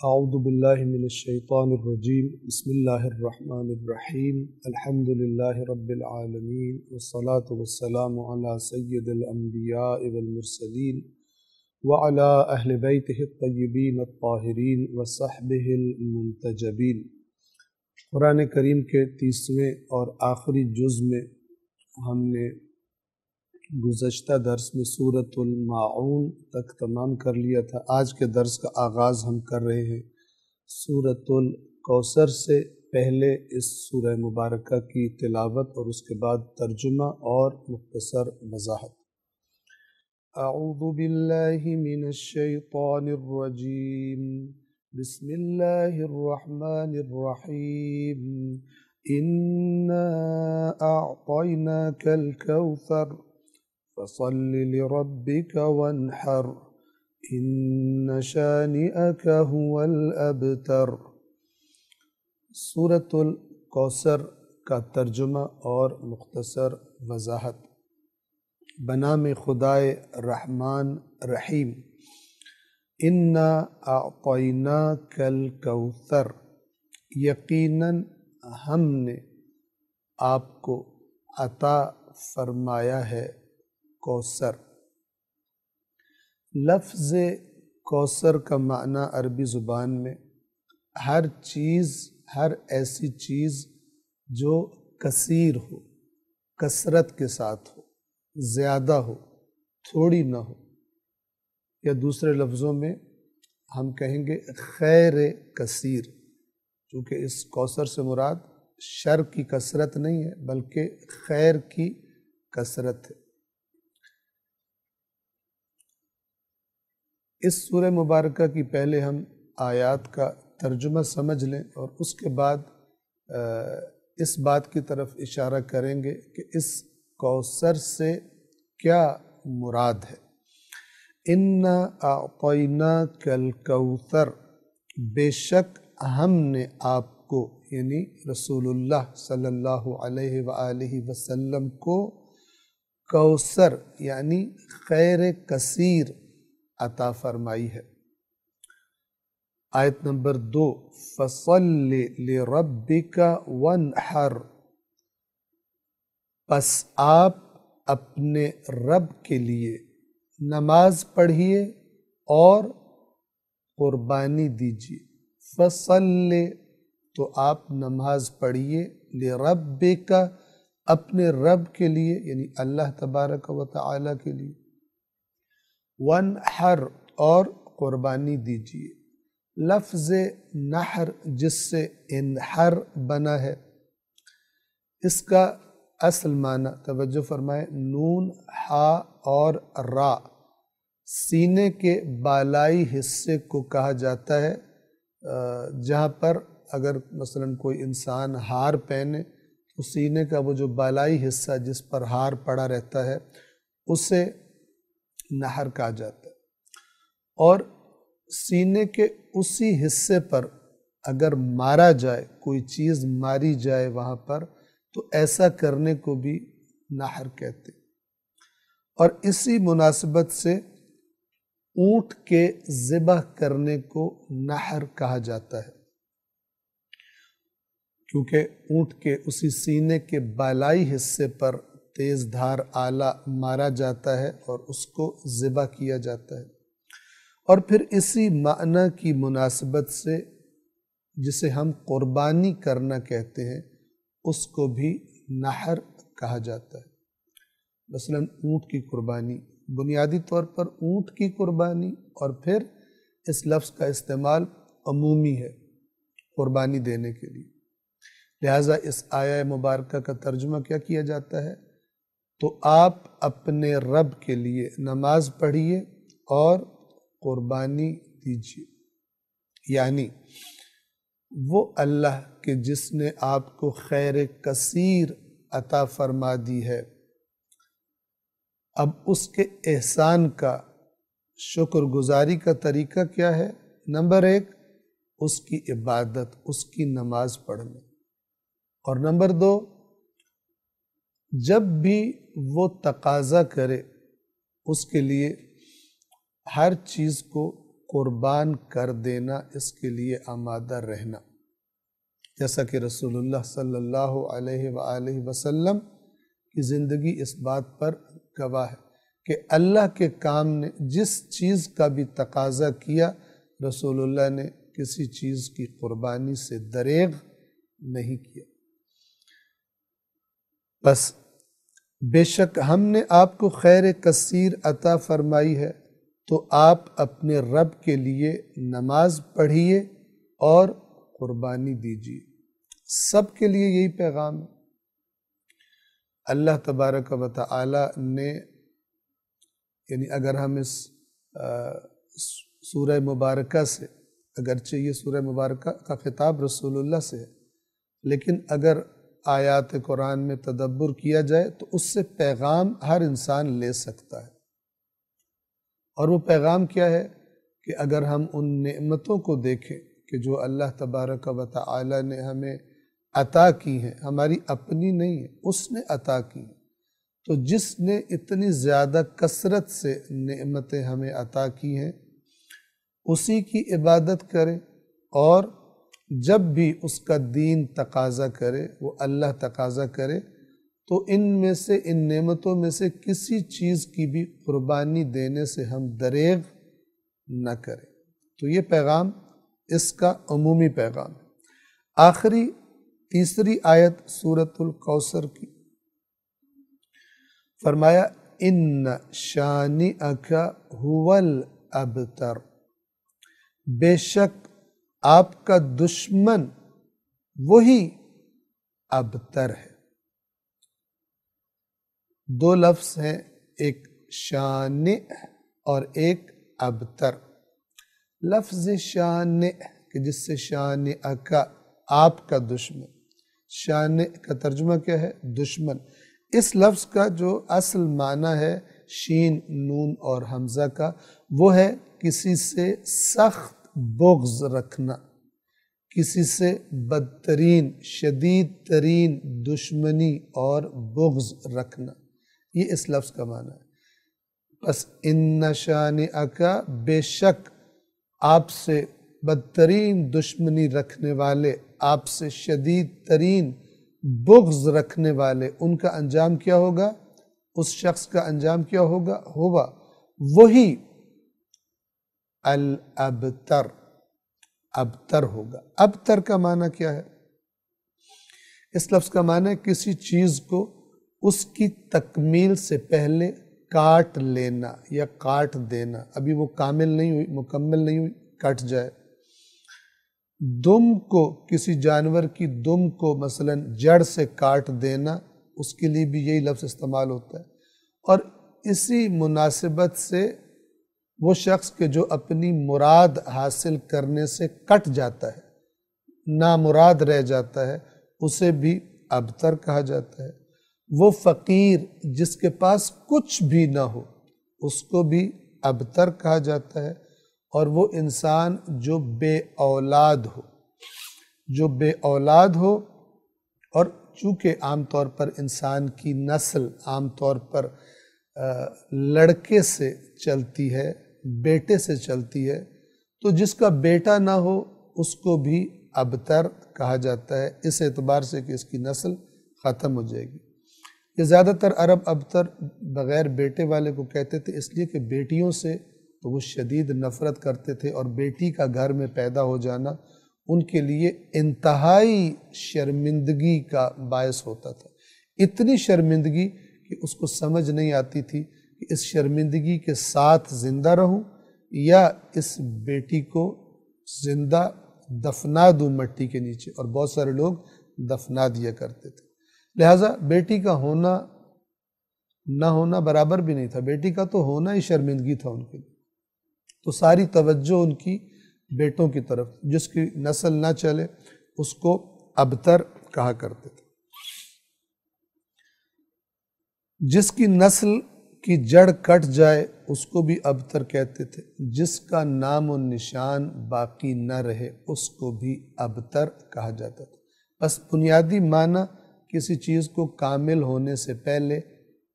اعوذ باللہ من الشیطان الرجیم بسم اللہ الرحمن الرحیم الحمد للہ رب العالمین والصلاة والسلام علی سید الانبیاء والمرسلین وعلی اہل بیتہ الطیبین الطاہرین وصحبہ المنتجبین۔ قرآن کریم کے 30ویں اور آخری جز میں ہم نے گزشتہ درس میں سورۃ الماعون تک تمام کر لیا تھا۔ آج کے درس کا آغاز ہم کر رہے ہیں سورۃ الکوثر سے۔ پہلے اس سورہ مبارکہ کی تلاوت اور اس کے بعد ترجمہ اور مختصر وضاحت۔ اعوذ باللہ من الشیطان الرجیم بسم اللہ الرحمن الرحیم انا اعطیناک الکوثر فصل لربك وانحر ان شانئك هو الابتر۔ سورۃ الکوثر کا ترجمہ اور مختصر وضاحت۔ بنام خدائے رحمان رحیم۔ انا اعطیناک الکوثر، یقیناً ہم نے آپ کو عطا فرمایا ہے کوثر۔ لفظ کوثر کا معنی عربی زبان میں ہر چیز، ہر ایسی چیز جو کثیر ہو، کثرت کے ساتھ ہو، زیادہ ہو، تھوڑی نہ ہو، یا دوسرے لفظوں میں ہم کہیں گے خیر کثیر، چونکہ اس کوثر سے مراد شر کی کثرت نہیں ہے بلکہ خیر کی کثرت ہے۔ اس سورہ مبارکہ کی پہلے ہم آیات کا ترجمہ سمجھ لیں اور اس کے بعد اس بات کی طرف اشارہ کریں گے کہ اس کوثر سے کیا مراد ہے۔ انا اعطیناک الکوثر، بے شک ہم نے آپ کو، یعنی رسول اللہ صلی اللہ علیہ وآلہ وسلم کو، کوثر یعنی خیر کثیر عطا فرمائی ہے۔ آیت نمبر 2، فصل لربک وانحر، پس آپ اپنے رب کے لیے نماز پڑھیے اور قربانی دیجیے۔ فصل تو آپ نماز پڑھیے، لربک اپنے رب کے لیے یعنی اللہ تبارک و تعالی کے لیے، وانحر اور قربانی دیجیے۔ لفظ نحر جس سے انحر بنا ہے، اس کا اصل معنی توجہ فرمائے، نون، ہا اور را، سینے کے بالائی حصے کو کہا جاتا ہے۔ جہاں پر اگر مثلا کوئی انسان ہار پہنے تو سینے کا وہ جو بالائی حصہ جس پر ہار پڑا رہتا ہے اسے نحر کہا جاتا ہے۔ اور سینے کے اسی حصے پر اگر مارا جائے، کوئی چیز ماری جائے وہاں پر، تو ایسا کرنے کو بھی نحر کہتے ہیں۔ اور اسی مناسبت سے اونٹ کے ذبح کرنے کو نحر کہا جاتا ہے، کیونکہ اونٹ کے اسی سینے کے بالائی حصے پر تیز دھار آلہ مارا جاتا ہے اور اس کو ذبح کیا جاتا ہے۔ اور پھر اسی معنی کی مناسبت سے جسے ہم قربانی کرنا کہتے ہیں اس کو بھی نحر کہا جاتا ہے۔ مثلا اونٹ کی قربانی، بنیادی طور پر اونٹ کی قربانی، اور پھر اس لفظ کا استعمال عمومی ہے قربانی دینے کے لیے۔ لہٰذا اس آیہ مبارکہ کا ترجمہ کیا کیا جاتا ہے؟ تو آپ اپنے رب کے لیے نماز پڑھیے اور قربانی دیجیے، یعنی وہ اللہ کہ جس نے آپ کو خیر کثیر عطا فرما دی ہے، اب اس کے احسان کا شکر گزاری کا طریقہ کیا ہے؟ نمبر 1، اس کی عبادت، اس کی نماز پڑھنا، اور نمبر 2، جب بھی وہ تقاضا کرے اس کے لیے ہر چیز کو قربان کر دینا، اس کے لیے آمادہ رہنا، جیسا کہ رسول اللہ صلی اللہ علیہ وآلہ وسلم کی زندگی اس بات پر گواہ ہے کہ اللہ کے کام نے جس چیز کا بھی تقاضا کیا، رسول اللہ نے کسی چیز کی قربانی سے دریغ نہیں کیا۔ بس بے شک ہم نے آپ کو خیر کثیر عطا فرمائی ہے، تو آپ اپنے رب کے لیے نماز پڑھیے اور قربانی دیجیے۔ سب کے لیے یہی پیغام ہے۔ اللہ تبارک و تعالی نے، یعنی اگر ہم اس سورہ مبارکہ سے، اگرچہ یہ سورہ مبارکہ کا خطاب رسول اللہ سے ہے، لیکن اگر آیات قرآن میں تدبر کیا جائے تو اس سے پیغام ہر انسان لے سکتا ہے۔ اور وہ پیغام کیا ہے کہ اگر ہم ان نعمتوں کو دیکھیں کہ جو اللہ تبارک و تعالی نے ہمیں عطا کی ہیں، ہماری اپنی نہیں ہے، اس نے عطا کی ہیں، تو جس نے اتنی زیادہ کثرت سے نعمتیں ہمیں عطا کی ہیں، اسی کی عبادت کریں، اور جب بھی اس کا دین تقاضا کرے، وہ اللہ تقاضا کرے، تو ان میں سے، ان نعمتوں میں سے کسی چیز کی بھی قربانی دینے سے ہم دریغ نہ کریں۔ تو یہ پیغام اس کا عمومی پیغام ہے۔ آخری تیسری آیت سورۃ الکوثر کی، فرمایا ان شانئک ھو الابتر، بے شک آپ کا دشمن وہی ابتر ہے۔ دو لفظ ہیں، ایک شانئ اور ایک ابتر۔ لفظ شانئ کہ جس سے شانئک آپ کا دشمن، شانئ کا ترجمہ کیا ہے؟ دشمن۔ اس لفظ کا جو اصل معنی ہے شین، نون اور حمزہ کا، وہ ہے کسی سے سخت بغض رکھنا، کسی سے بدترین، شدید ترین دشمنی اور بغض رکھنا، یہ اس لفظ کا معنی ہے۔ بس ان شانئک، بے شک آپ سے بدترین دشمنی رکھنے والے، آپ سے شدید ترین بغض رکھنے والے، ان کا انجام کیا ہوگا؟ اس شخص کا انجام کیا ہوگا؟ وہی الابتر، ابتر ہوگا۔ ابتر کا معنی کیا ہے؟ اس لفظ کا معنی ہے کسی چیز کو اس کی تکمیل سے پہلے کاٹ لینا یا کاٹ دینا، ابھی وہ کامل نہیں ہوئی، مکمل نہیں ہوئی، کٹ جائے۔ دم کو، کسی جانور کی دم کو مثلا جڑ سے کاٹ دینا، اس کے لیے بھی یہی لفظ استعمال ہوتا ہے۔ اور اسی مناسبت سے وہ شخص کہ جو اپنی مراد حاصل کرنے سے کٹ جاتا ہے، نامراد رہ جاتا ہے، اسے بھی ابتر کہا جاتا ہے۔ وہ فقیر جس کے پاس کچھ بھی نہ ہو، اس کو بھی ابتر کہا جاتا ہے۔ اور وہ انسان جو بے اولاد ہو، جو بے اولاد ہو، اور چونکہ عام طور پر انسان کی نسل عام طور پر لڑکے سے چلتی ہے، بیٹے سے چلتی ہے، تو جس کا بیٹا نہ ہو اس کو بھی ابتر کہا جاتا ہے، اس اعتبار سے کہ اس کی نسل ختم ہو جائے گی۔ یہ زیادہ تر عرب ابتر بغیر بیٹے والے کو کہتے تھے، اس لیے کہ بیٹیوں سے تو وہ شدید نفرت کرتے تھے، اور بیٹی کا گھر میں پیدا ہو جانا ان کے لیے انتہائی شرمندگی کا باعث ہوتا تھا۔ اتنی شرمندگی کہ اس کو سمجھ نہیں آتی تھی کہ اس شرمندگی کے ساتھ زندہ رہوں یا اس بیٹی کو زندہ دفنا دوں مٹی کے نیچے، اور بہت سارے لوگ دفنا دیا کرتے تھے۔ لہٰذا بیٹی کا ہونا نہ ہونا برابر بھی نہیں تھا، بیٹی کا تو ہونا ہی شرمندگی تھا ان کے لیے۔ تو ساری توجہ ان کی بیٹوں کی طرف، جس کی نسل نہ چلے اس کو ابتر کہا کرتے تھے۔ جس کی نسل کی جڑ کٹ جائے اس کو بھی ابتر کہتے تھے، جس کا نام و نشان باقی نہ رہے اس کو بھی ابتر کہا جاتا تھا۔ بس بنیادی معنی کسی چیز کو کامل ہونے سے پہلے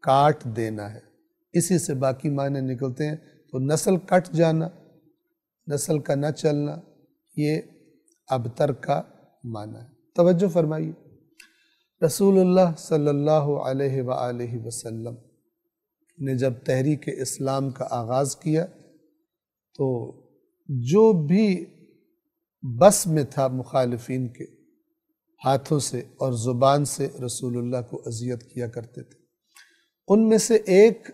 کاٹ دینا ہے، اسی سے باقی معنی نکلتے ہیں۔ تو نسل کٹ جانا نسل کا نہ چلنا، یہ ابتر کا معنی ہے۔ توجہ فرمائیے، رسول اللہ صلی اللہ علیہ وآلہ وسلم نے جب تحریک اسلام کا آغاز کیا تو جو بھی بس میں تھا مخالفین کے، ہاتھوں سے اور زبان سے رسول اللہ کو اذیت کیا کرتے تھے۔ ان میں سے ایک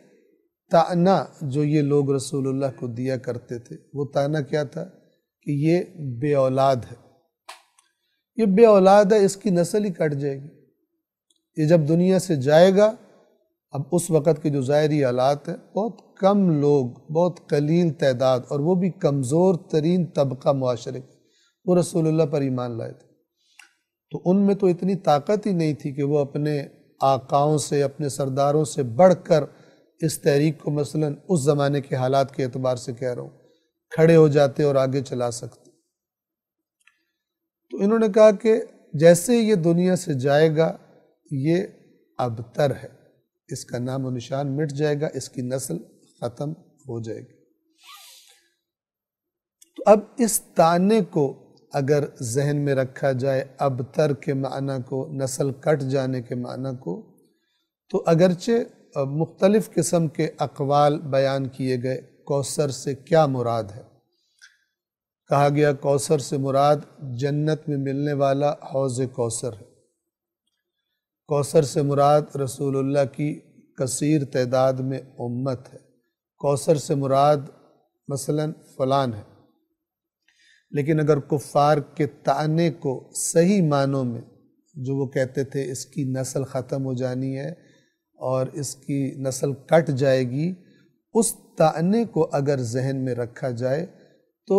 طعنہ جو یہ لوگ رسول اللہ کو دیا کرتے تھے، وہ طعنہ کیا تھا کہ یہ بے اولاد ہے، یہ بے اولاد ہے، اس کی نسل ہی کٹ جائے گی، یہ جب دنیا سے جائے گا۔ اب اس وقت کے جو ظاہری حالات ہیں، بہت کم لوگ، بہت قلیل تعداد، اور وہ بھی کمزور ترین طبقہ معاشرے کا، وہ رسول اللہ پر ایمان لائے تھے۔ تو ان میں تو اتنی طاقت ہی نہیں تھی کہ وہ اپنے آقاؤں سے، اپنے سرداروں سے بڑھ کر اس تحریک کو مثلاً اس زمانے کے حالات کے اعتبار سے کہہ رہا ہوں کھڑے ہو جاتے اور آگے چلا سکتے۔ تو انہوں نے کہا کہ جیسے یہ دنیا سے جائے گا یہ ابتر ہے، اس کا نام و نشان مٹ جائے گا، اس کی نسل ختم ہو جائے گی۔ تو اب اس طعنے کو اگر ذہن میں رکھا جائے، ابتر کے معنی کو، نسل کٹ جانے کے معنی کو، تو اگرچہ مختلف قسم کے اقوال بیان کیے گئے کوثر سے کیا مراد ہے۔ کہا گیا کوثر سے مراد جنت میں ملنے والا حوض کوثر ہے، کوثر سے مراد رسول اللہ کی کثیر تعداد میں امت ہے، کوثر سے مراد مثلاً فلان ہے۔ لیکن اگر کفار کے طعنے کو صحیح معنوں میں، جو وہ کہتے تھے اس کی نسل ختم ہو جانی ہے اور اس کی نسل کٹ جائے گی، اس طعنے کو اگر ذہن میں رکھا جائے تو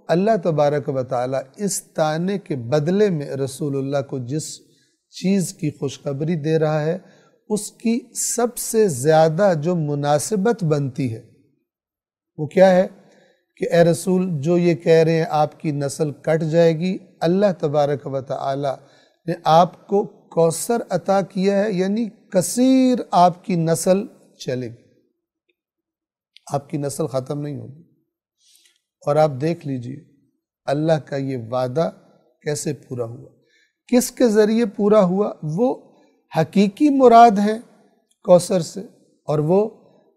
اللہ تبارک و تعالیٰ اس طعنے کے بدلے میں رسول اللہ کو جس چیز کی خوشخبری دے رہا ہے، اس کی سب سے زیادہ جو مناسبت بنتی ہے وہ کیا ہے کہ اے رسول جو یہ کہہ رہے ہیں آپ کی نسل کٹ جائے گی، اللہ تبارک و تعالیٰ نے آپ کو کوثر عطا کیا ہے، یعنی کثیر آپ کی نسل چلے گی، آپ کی نسل ختم نہیں ہوگی۔ اور آپ دیکھ لیجئے اللہ کا یہ وعدہ کیسے پورا ہوا، کس کے ذریعے پورا ہوا؟ وہ حقیقی مراد ہے کوثر سے، اور وہ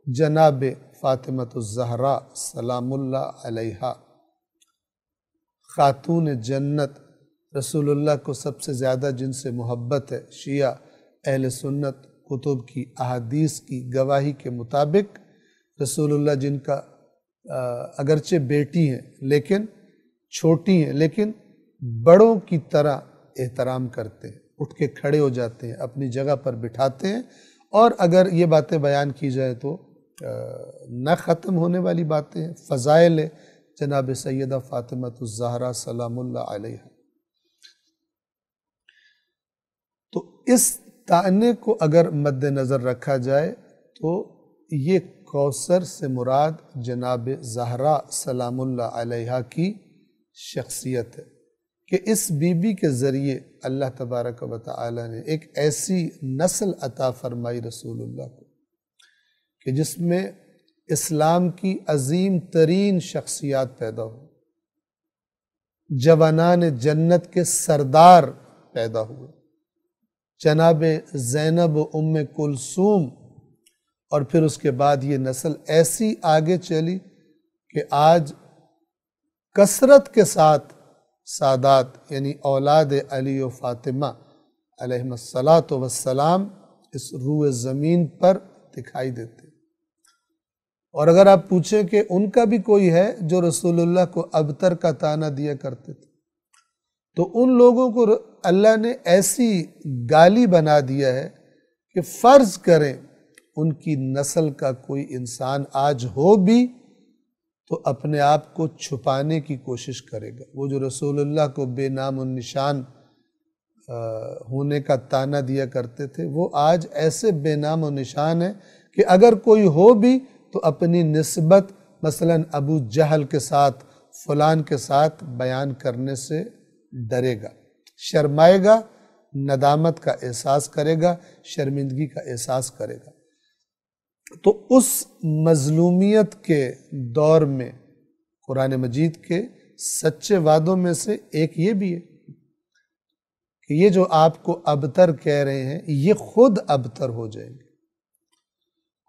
جناب فاطمۃ الزہرا سلام اللہ علیہا، خاتون جنت، رسول اللہ کو سب سے زیادہ جن سے محبت ہے۔ شیعہ اہل سنت کتب کی احادیث کی گواہی کے مطابق رسول اللہ جن کا اگرچہ بیٹی ہیں لیکن چھوٹی ہیں، لیکن بڑوں کی طرح احترام کرتے ہیں، اٹھ کے کھڑے ہو جاتے ہیں، اپنی جگہ پر بٹھاتے ہیں، اور اگر یہ باتیں بیان کی جائے تو نہ ختم ہونے والی باتیں ہیں، فضائل جناب سیدہ فاطمۃ الزہرا سلام اللہ علیہا۔ تو اس طعنے کو اگر مد نظر رکھا جائے تو یہ کوثر سے مراد جناب زہرا سلام اللہ علیہا کی شخصیت ہے کہ اس بی بی کے ذریعے اللہ تبارک و تعالی نے ایک ایسی نسل عطا فرمائی رسول اللہ کو کہ جس میں اسلام کی عظیم ترین شخصیات پیدا ہو، جوانان جنت کے سردار پیدا ہوئے، جناب زینب و ام کلثوم، اور پھر اس کے بعد یہ نسل ایسی آگے چلی کہ آج کثرت کے ساتھ سادات یعنی اولاد علی و فاطمہ علیہم السلام اس روئے زمین پر دکھائی دیتے۔ اور اگر آپ پوچھیں کہ ان کا بھی کوئی ہے جو رسول اللہ کو ابتر کا طعنہ دیا کرتے تھے، تو ان لوگوں کو اللہ نے ایسی گالی بنا دیا ہے کہ فرض کریں ان کی نسل کا کوئی انسان آج ہو بھی تو اپنے آپ کو چھپانے کی کوشش کرے گا۔ وہ جو رسول اللہ کو بے نام و نشان ہونے کا طعنہ دیا کرتے تھے، وہ آج ایسے بے نام و نشان ہیں کہ اگر کوئی ہو بھی تو اپنی نسبت مثلاً ابو جہل کے ساتھ، فلان کے ساتھ بیان کرنے سے ڈرے گا، شرمائے گا، ندامت کا احساس کرے گا، شرمندگی کا احساس کرے گا۔ تو اس مظلومیت کے دور میں قرآن مجید کے سچے وعدوں میں سے ایک یہ بھی ہے کہ یہ جو آپ کو ابتر کہہ رہے ہیں یہ خود ابتر ہو جائیں گے،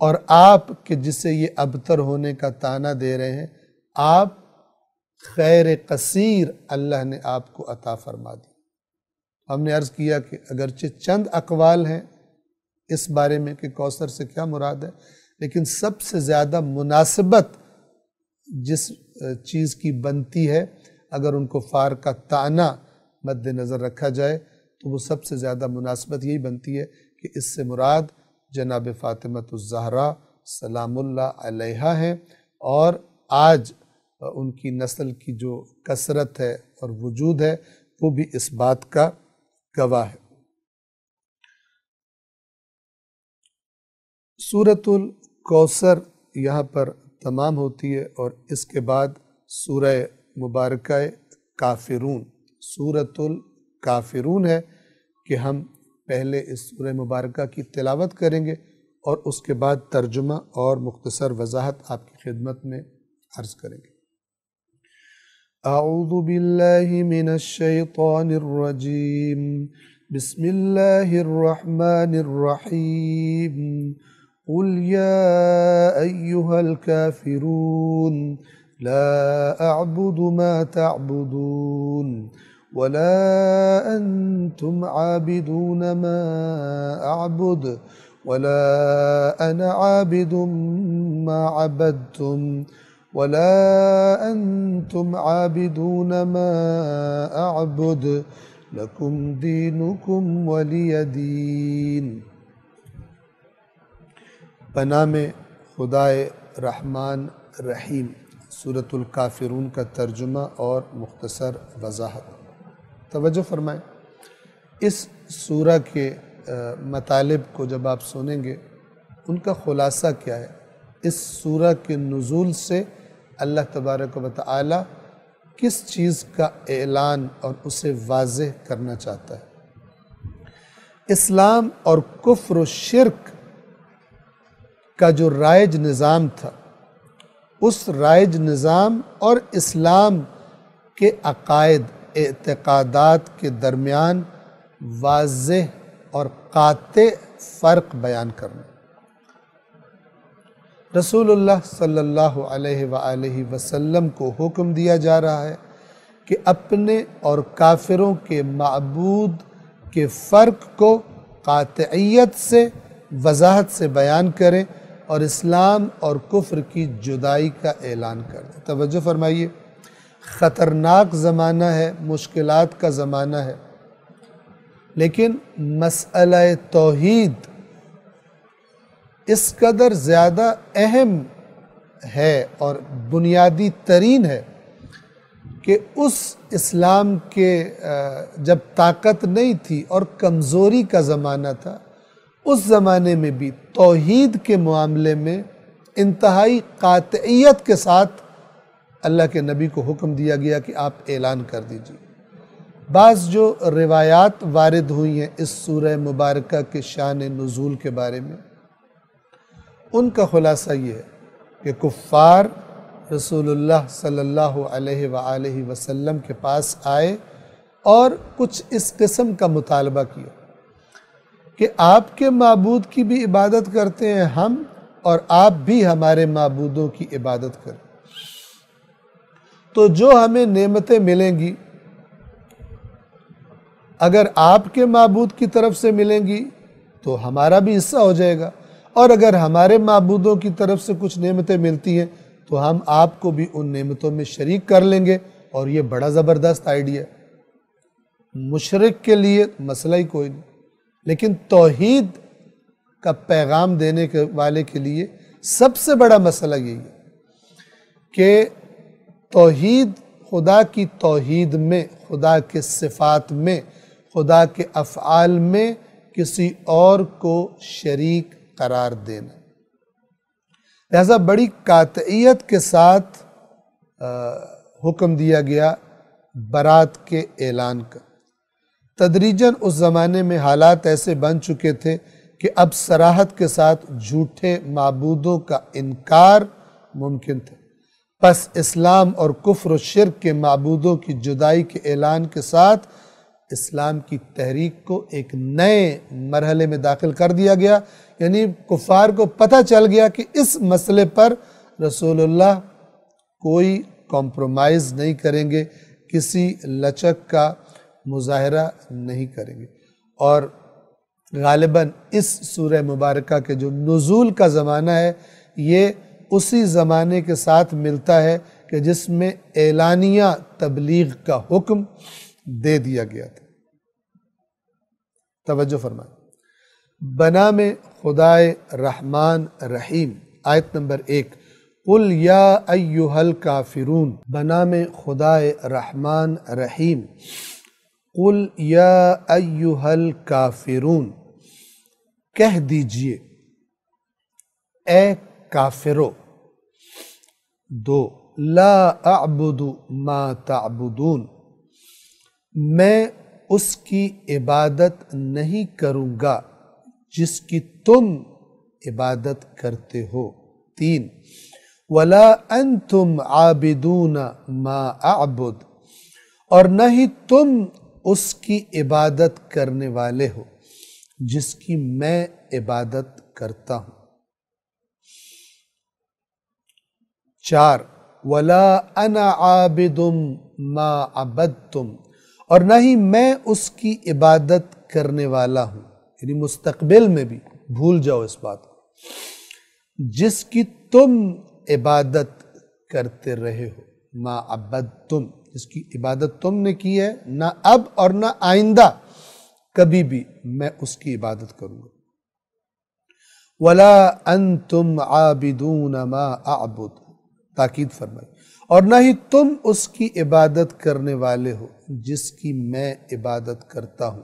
اور آپ کہ جسے یہ ابتر ہونے کا طعنہ دے رہے ہیں، آپ خیر قصیر اللہ نے آپ کو عطا فرما دی۔ ہم نے عرض کیا کہ اگرچہ چند اقوال ہیں اس بارے میں کہ کوثر سے کیا مراد ہے، لیکن سب سے زیادہ مناسبت جس چیز کی بنتی ہے، اگر ان کفار کا طعنہ مد نظر رکھا جائے تو وہ سب سے زیادہ مناسبت یہی بنتی ہے کہ اس سے مراد جناب فاطمۃ الزہرا سلام اللہ علیہا ہیں، اور آج ان کی نسل کی جو کثرت ہے اور وجود ہے وہ بھی اس بات کا گواہ ہے۔ سورۃ الکوثر یہاں پر تمام ہوتی ہے، اور اس کے بعد سورہ مبارکہ کافرون، سورۃ الکافرون ہے کہ ہم پہلے اس سورہ مبارکہ کی تلاوت کریں گے اور اس کے بعد ترجمہ اور مختصر وضاحت آپ کی خدمت میں عرض کریں گے۔ اعوذ باللہ من الشیطان الرجیم، بسم اللہ الرحمن الرحیم، قل یا ایہا الکافرون لا اعبد ما تعبدون ولا انتم عابدون ما اعبد ولا انا عابد ما عبدتم ولا انتم عابدون ما اعبد لکم دینکم ولی دین۔ پناہ میں خدائے رحمان رحیم۔ سورۃ الکافرون کا ترجمہ اور مختصر وضاحت۔ توجہ فرمائیں، اس سورہ کے مطالب کو جب آپ سنیں گے ان کا خلاصہ کیا ہے؟ اس سورہ کے نزول سے اللہ تبارک و تعالی کس چیز کا اعلان اور اسے واضح کرنا چاہتا ہے؟ اسلام اور کفر و شرک کا جو رائج نظام تھا، اس رائج نظام اور اسلام کے عقائد اعتقادات کے درمیان واضح اور قاطع فرق بیان کرنا۔ رسول اللہ صلی اللہ علیہ وآلہ وسلم کو حکم دیا جا رہا ہے کہ اپنے اور کافروں کے معبود کے فرق کو قاطعیت سے، وضاحت سے بیان کریں اور اسلام اور کفر کی جدائی کا اعلان کریں۔ توجہ فرمائیے، خطرناک زمانہ ہے، مشکلات کا زمانہ ہے، لیکن مسئلہ توحید اس قدر زیادہ اہم ہے اور بنیادی ترین ہے کہ اس اسلام کے جب طاقت نہیں تھی اور کمزوری کا زمانہ تھا، اس زمانے میں بھی توحید کے معاملے میں انتہائی قاطعیت کے ساتھ اللہ کے نبی کو حکم دیا گیا کہ آپ اعلان کر دیجیے۔ بعض جو روایات وارد ہوئی ہیں اس سورہ مبارکہ کے شان نزول کے بارے میں، ان کا خلاصہ یہ ہے کہ کفار رسول اللہ صلی اللہ علیہ وآلہ وسلم کے پاس آئے اور کچھ اس قسم کا مطالبہ کیا کہ آپ کے معبود کی بھی عبادت کرتے ہیں ہم، اور آپ بھی ہمارے معبودوں کی عبادت کریں، تو جو ہمیں نعمتیں ملیں گی اگر آپ کے معبود کی طرف سے ملیں گی تو ہمارا بھی حصہ ہو جائے گا، اور اگر ہمارے معبودوں کی طرف سے کچھ نعمتیں ملتی ہیں تو ہم آپ کو بھی ان نعمتوں میں شریک کر لیں گے۔ اور یہ بڑا زبردست آئیڈیا ہے، مشرک کے لیے مسئلہ ہی کوئی نہیں، لیکن توحید کا پیغام دینے کے والے کے لیے سب سے بڑا مسئلہ یہی ہے کہ توحید، خدا کی توحید میں، خدا کے صفات میں، خدا کے افعال میں کسی اور کو شریک قرار دینا۔ لہذا بڑی قاطعیت کے ساتھ حکم دیا گیا برات کے اعلان کا۔ تدریجاً اس زمانے میں حالات ایسے بن چکے تھے کہ اب صراحت کے ساتھ جھوٹے معبودوں کا انکار ممکن تھا۔ پس اسلام اور کفر و شرک کے معبودوں کی جدائی کے اعلان کے ساتھ اسلام کی تحریک کو ایک نئے مرحلے میں داخل کر دیا گیا، یعنی کفار کو پتہ چل گیا کہ اس مسئلے پر رسول اللہ کوئی کمپرومائز نہیں کریں گے، کسی لچک کا مظاہرہ نہیں کریں گے۔ اور غالباً اس سورہ مبارکہ کے جو نزول کا زمانہ ہے یہ اسی زمانے کے ساتھ ملتا ہے کہ جس میں اعلانیہ تبلیغ کا حکم دے دیا گیا تھا۔ توجہ فرمائیں۔ بنام خدائے رحمان رحیم، آیت نمبر 1، قل یا ایہا الکافرون، بنام خدائے رحمان رحیم، قل یا ایہا الکافرون، کہہ دیجئے اے کافرو، دو، لا اعبد ما تعبدون، میں اس کی عبادت نہیں کروں گا جس کی تم عبادت کرتے ہو۔ 3، ولا انتم عابدون ما اعبد، اور نہ ہی تم اس کی عبادت کرنے والے ہو جس کی میں عبادت کرتا ہوں۔ 4، ولا انا عابد ما عبدتم، اور نہ ہی میں اس کی عبادت کرنے والا ہوں، یعنی مستقبل میں بھی بھول جاؤ اس بات کو، جس کی تم عبادت کرتے رہے ہو، ما عبدتم، جس کی عبادت تم نے کی ہے، نہ اب اور نہ آئندہ کبھی بھی میں اس کی عبادت کروں گا۔ ولا انتم عابدون ما اعبد، تاکید فرمائی، اور نہ ہی تم اس کی عبادت کرنے والے ہو جس کی میں عبادت کرتا ہوں،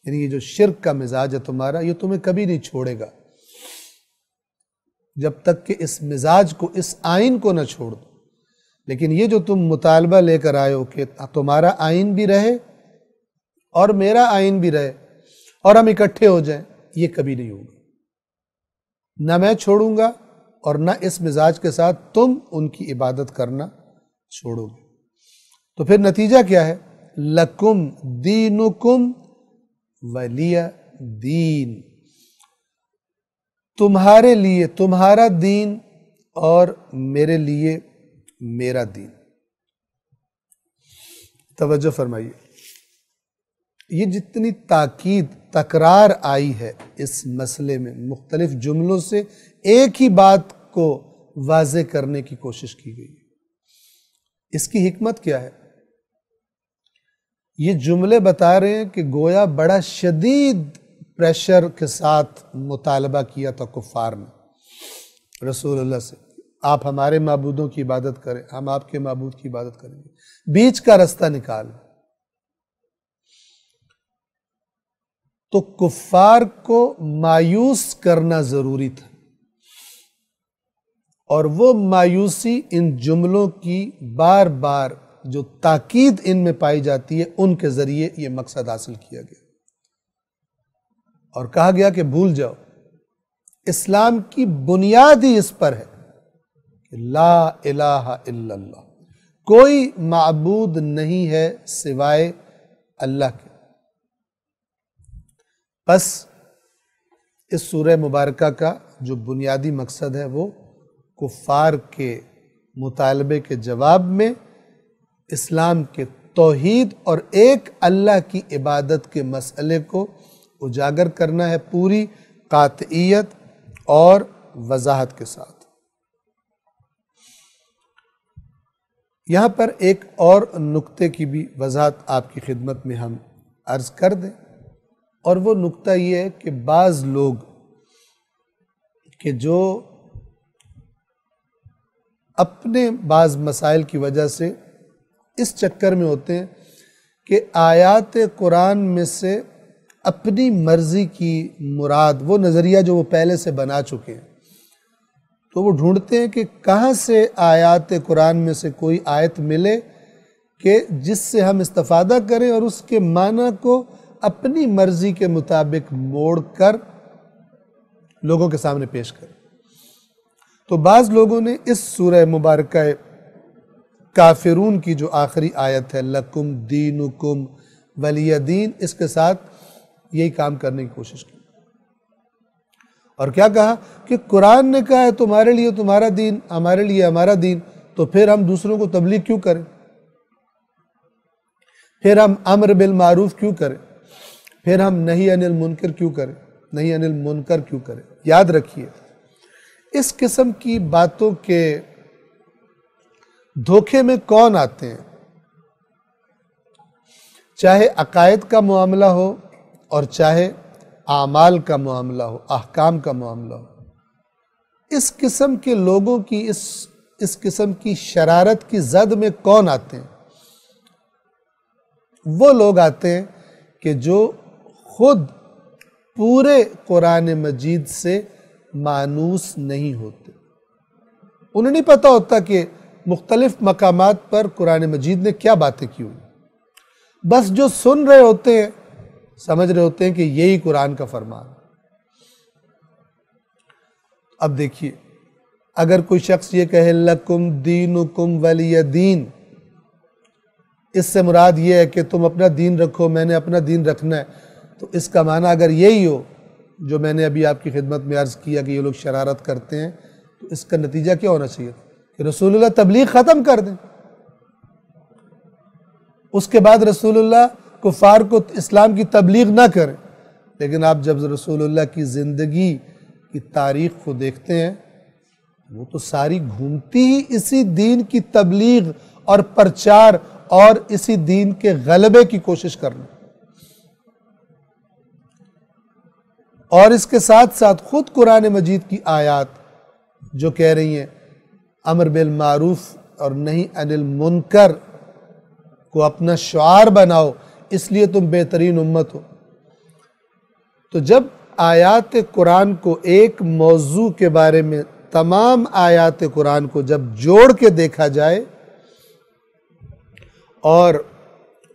یعنی یہ جو شرک کا مزاج ہے تمہارا یہ تمہیں کبھی نہیں چھوڑے گا جب تک کہ اس مزاج کو، اس آئین کو نہ چھوڑ دو۔ لیکن یہ جو تم مطالبہ لے کر آئے ہو کہ تمہارا آئین بھی رہے اور میرا آئین بھی رہے اور ہم اکٹھے ہو جائیں، یہ کبھی نہیں ہوگا، نہ میں چھوڑوں گا اور نہ اس مزاج کے ساتھ تم ان کی عبادت کرنا چھوڑو گے۔ تو پھر نتیجہ کیا ہے؟ لکم دینکم ولی دین، تمہارے لیے تمہارا دین اور میرے لیے میرا دین۔ توجہ فرمائیے، یہ جتنی تاکید تکرار آئی ہے اس مسئلے میں، مختلف جملوں سے ایک ہی بات کو واضح کرنے کی کوشش کی گئی ہے۔ اس کی حکمت کیا ہے؟ یہ جملے بتا رہے ہیں کہ گویا بڑا شدید پریشر کے ساتھ مطالبہ کیا تھا کفار نے رسول اللہ سے، آپ ہمارے معبودوں کی عبادت کریں، ہم آپ کے معبود کی عبادت کریں گے، بیچ کا رستہ نکال۔ تو کفار کو مایوس کرنا ضروری تھا، اور وہ مایوسی ان جملوں کی بار بار جو تاکید ان میں پائی جاتی ہے ان کے ذریعے یہ مقصد حاصل کیا گیا، اور کہا گیا کہ بھول جاؤ، اسلام کی بنیاد ہی اس پر ہے کہ لا الہ الا اللہ، کوئی معبود نہیں ہے سوائے اللہ کے۔ بس اس سورہ مبارکہ کا جو بنیادی مقصد ہے وہ کفار کے مطالبے کے جواب میں اسلام کے توحید اور ایک اللہ کی عبادت کے مسئلے کو اجاگر کرنا ہے، پوری قاطعیت اور وضاحت کے ساتھ۔ یہاں پر ایک اور نقطے کی بھی وضاحت آپ کی خدمت میں ہم عرض کر دیں، اور وہ نقطہ یہ ہے کہ بعض لوگ کہ جو اپنے بعض مسائل کی وجہ سے اس چکر میں ہوتے ہیں کہ آیات قرآن میں سے اپنی مرضی کی مراد، وہ نظریہ جو وہ پہلے سے بنا چکے ہیں، تو وہ ڈھونڈتے ہیں کہ کہاں سے آیات قرآن میں سے کوئی آیت ملے کہ جس سے ہم استفادہ کریں اور اس کے معنی کو اپنی مرضی کے مطابق موڑ کر لوگوں کے سامنے پیش کریں۔ تو بعض لوگوں نے اس سورہ مبارکہ کافرون کی جو آخری آیت ہے لکم دینکم ولی دین، اس کے ساتھ یہی کام کرنے کی کوشش کی، اور کیا کہا کہ قرآن نے کہا ہے تمہارے لیے تمہارا دین، ہمارے لیے ہمارا دین، تو پھر ہم دوسروں کو تبلیغ کیوں کریں، پھر ہم امر بالمعروف کیوں کریں، پھر ہم نہی عن المنکر کیوں کریں، نہی عن المنکر کیوں کریں۔ یاد رکھیے اس قسم کی باتوں کے دھوکے میں کون آتے ہیں؟ چاہے عقائد کا معاملہ ہو اور چاہے اعمال کا معاملہ ہو، احکام کا معاملہ ہو، اس قسم کے لوگوں کی اس قسم کی شرارت کی زد میں کون آتے ہیں؟ وہ لوگ آتے ہیں کہ جو خود پورے قرآن مجید سے مانوس نہیں ہوتے، انہیں نہیں پتہ ہوتا کہ مختلف مقامات پر قرآن مجید نے کیا باتیں کی ہوئی، بس جو سن رہے ہوتے ہیں سمجھ رہے ہوتے ہیں کہ یہی قرآن کا فرمان ہے۔ اب دیکھیے اگر کوئی شخص یہ کہے لکم دینکم ولی دین، اس سے مراد یہ ہے کہ تم اپنا دین رکھو، میں نے اپنا دین رکھنا ہے، تو اس کا معنی اگر یہی ہو جو میں نے ابھی آپ کی خدمت میں عرض کیا کہ یہ لوگ شرارت کرتے ہیں، تو اس کا نتیجہ کیا ہونا چاہیے کہ رسول اللہ تبلیغ ختم کر دیں، اس کے بعد رسول اللہ کفار کو اسلام کی تبلیغ نہ کریں۔ لیکن آپ جب رسول اللہ کی زندگی کی تاریخ کو دیکھتے ہیں، وہ تو ساری گھومتی ہی اسی دین کی تبلیغ اور پرچار اور اسی دین کے غلبے کی کوشش کرنا، اور اس کے ساتھ ساتھ خود قرآن مجید کی آیات جو کہہ رہی ہیں امر بالمعروف اور نہی عن المنکر کو اپنا شعار بناؤ، اس لیے تم بہترین امت ہو۔ تو جب آیات قرآن کو ایک موضوع کے بارے میں تمام آیات قرآن کو جب جوڑ کے دیکھا جائے اور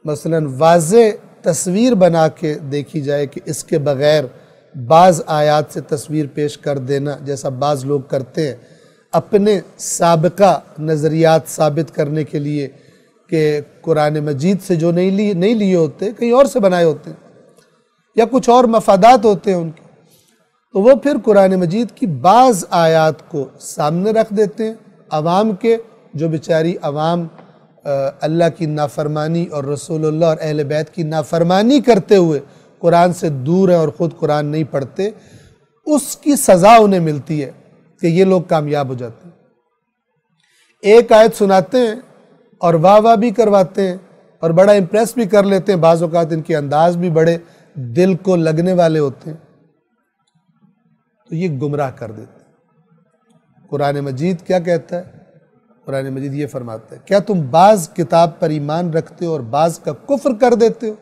مثلا واضح تصویر بنا کے دیکھی جائے کہ اس کے بغیر بعض آیات سے تصویر پیش کر دینا جیسا بعض لوگ کرتے ہیں اپنے سابقہ نظریات ثابت کرنے کے لیے کہ قرآن مجید سے جو نہیں لیے ہوتے کہیں اور سے بنائے ہوتے ہیں یا کچھ اور مفادات ہوتے ہیں ان کے، تو وہ پھر قرآن مجید کی بعض آیات کو سامنے رکھ دیتے ہیں عوام کے، جو بیچاری عوام اللہ کی نافرمانی اور رسول اللہ اور اہل بیت کی نافرمانی کرتے ہوئے قرآن سے دور ہیں اور خود قرآن نہیں پڑھتے، اس کی سزا انہیں ملتی ہے کہ یہ لوگ کامیاب ہو جاتے ہیں۔ ایک آیت سناتے ہیں اور واہ بھی کرواتے ہیں اور بڑا امپریس بھی کر لیتے ہیں، بعض اوقات ان کے انداز بھی بڑے دل کو لگنے والے ہوتے ہیں، تو یہ گمراہ کر دیتے ہیں۔ قرآن مجید کیا کہتا ہے؟ قرآن مجید یہ فرماتا ہے کیا تم بعض کتاب پر ایمان رکھتے ہو اور بعض کا کفر کر دیتے ہو؟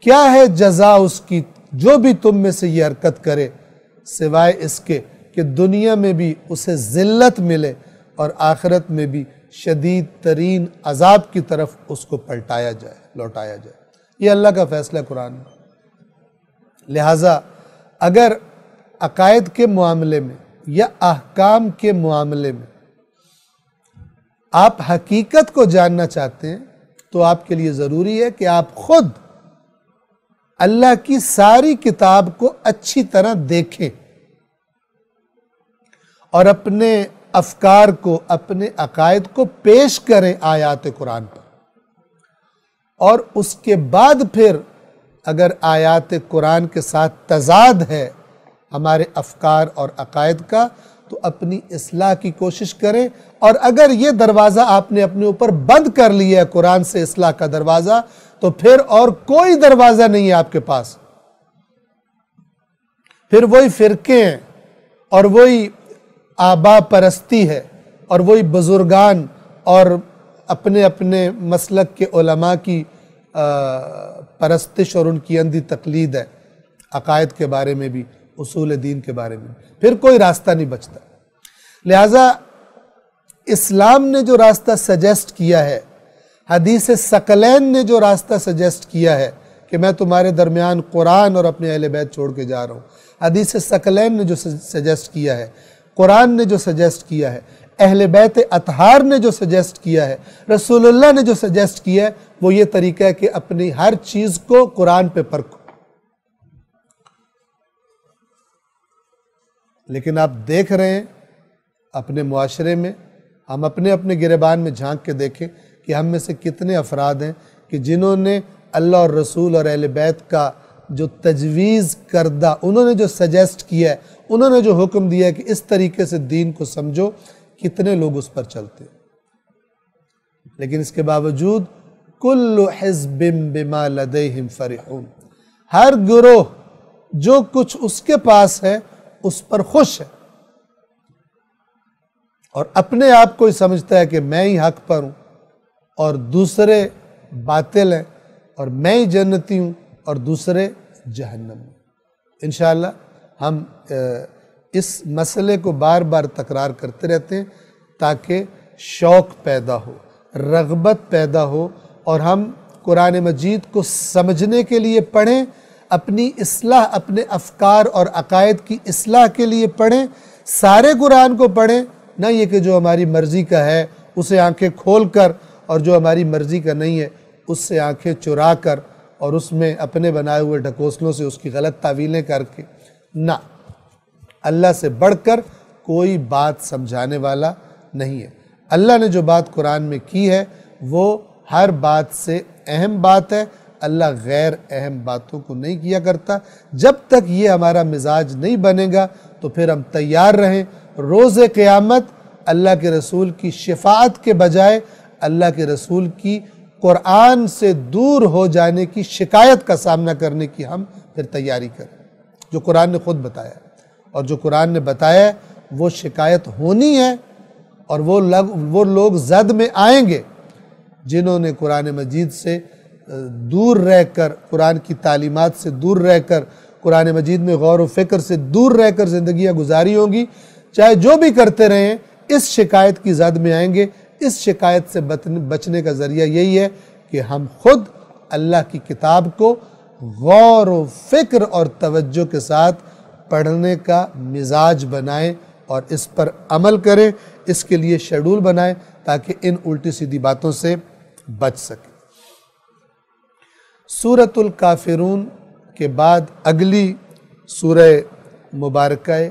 کیا ہے جزا اس کی جو بھی تم میں سے یہ حرکت کرے، سوائے اس کے کہ دنیا میں بھی اسے ذلت ملے اور آخرت میں بھی شدید ترین عذاب کی طرف اس کو پلٹایا جائے، لوٹایا جائے۔ یہ اللہ کا فیصلہ قرآن ہے۔ لہٰذا اگر عقائد کے معاملے میں یا احکام کے معاملے میں آپ حقیقت کو جاننا چاہتے ہیں تو آپ کے لیے ضروری ہے کہ آپ خود اللہ کی ساری کتاب کو اچھی طرح دیکھیں اور اپنے افکار کو، اپنے عقائد کو پیش کریں آیات قرآن پر، اور اس کے بعد پھر اگر آیات قرآن کے ساتھ تضاد ہے ہمارے افکار اور عقائد کا تو اپنی اصلاح کی کوشش کریں، اور اگر یہ دروازہ آپ نے اپنے اوپر بند کر لیا ہے قرآن سے اصلاح کا دروازہ، تو پھر اور کوئی دروازہ نہیں ہے آپ کے پاس، پھر وہی فرقے ہیں اور وہی آبا پرستی ہے اور وہی بزرگان اور اپنے اپنے مسلک کے علماء کی پرستش اور ان کی اندھی تقلید ہے، عقائد کے بارے میں بھی، اصول دین کے بارے میں، پھر کوئی راستہ نہیں بچتا۔ لہٰذا اسلام نے جو راستہ سجیسٹ کیا ہے، حدیث ثقلین نے جو راستہ سجیسٹ کیا ہے کہ میں تمہارے درمیان قرآن اور اپنے اہل بیت چھوڑ کے جا رہا ہوں، حدیث ثقلین نے جو سجیسٹ کیا ہے، قرآن نے جو سجیسٹ کیا ہے، اہل بیت اطہار نے جو سجیسٹ کیا ہے، رسول اللہ نے جو سجیسٹ کیا ہے، وہ یہ طریقہ ہے کہ اپنی ہر چیز کو قرآن پہ پرکھو۔ لیکن آپ دیکھ رہے ہیں اپنے معاشرے میں، ہم اپنے گریبان میں جھانک کے دیکھیں کہ ہم میں سے کتنے افراد ہیں کہ جنہوں نے اللہ اور رسول اور اہل بیت کا جو تجویز کردہ، انہوں نے جو سجیسٹ کیا ہے، انہوں نے جو حکم دیا ہے کہ اس طریقے سے دین کو سمجھو، کتنے لوگ اس پر چلتے ہیں۔ لیکن اس کے باوجود کل حزب بما لدیہم فرحون، ہر گروہ جو کچھ اس کے پاس ہے اس پر خوش ہے، اور اپنے آپ کو ہی سمجھتا ہے کہ میں ہی حق پر ہوں اور دوسرے باطل ہیں، اور میں ہی جنتی ہوں اور دوسرے جہنم میں۔ انشاءاللہ ہم اس مسئلے کو بار بار تکرار کرتے رہتے ہیں تاکہ شوق پیدا ہو، رغبت پیدا ہو، اور ہم قرآن مجید کو سمجھنے کے لیے پڑھیں، اپنی اصلاح، اپنے افکار اور عقائد کی اصلاح کے لیے پڑھیں۔ سارے قرآن کو پڑھیں، نہ یہ کہ جو ہماری مرضی کا ہے اسے آنکھیں کھول کر، اور جو ہماری مرضی کا نہیں ہے اس سے آنکھیں چرا کر، اور اس میں اپنے بنائے ہوئے ڈھکوسلوں سے اس کی غلط تعویلیں کر کے۔ نہ، اللہ سے بڑھ کر کوئی بات سمجھانے والا نہیں ہے۔ اللہ نے جو بات قرآن میں کی ہے وہ ہر بات سے اہم بات ہے، اللہ غیر اہم باتوں کو نہیں کیا کرتا۔ جب تک یہ ہمارا مزاج نہیں بنے گا تو پھر ہم تیار رہیں، روز قیامت اللہ کے رسول کی شفاعت کے بجائے اللہ کے رسول کی قرآن سے دور ہو جانے کی شکایت کا سامنا کرنے کی ہم پھر تیاری کریں، جو قرآن نے خود بتایا ہے۔ اور جو قرآن نے بتایا ہے وہ شکایت ہونی ہے، اور وہ لوگ زد میں آئیں گے جنہوں نے قرآن مجید سے دور رہ کر، قرآن کی تعلیمات سے دور رہ کر، قرآن مجید میں غور و فکر سے دور رہ کر زندگیاں گزاری ہوں گی، چاہے جو بھی کرتے رہیں اس شکایت کی زد میں آئیں گے۔ اس شکایت سے بچنے کا ذریعہ یہی ہے کہ ہم خود اللہ کی کتاب کو غور و فکر اور توجہ کے ساتھ پڑھنے کا مزاج بنائیں اور اس پر عمل کریں، اس کے لیے شیڈول بنائیں تاکہ ان الٹی سیدھی باتوں سے بچ سکیں۔ سورۃ الکافرون کے بعد اگلی سورہ مبارکہ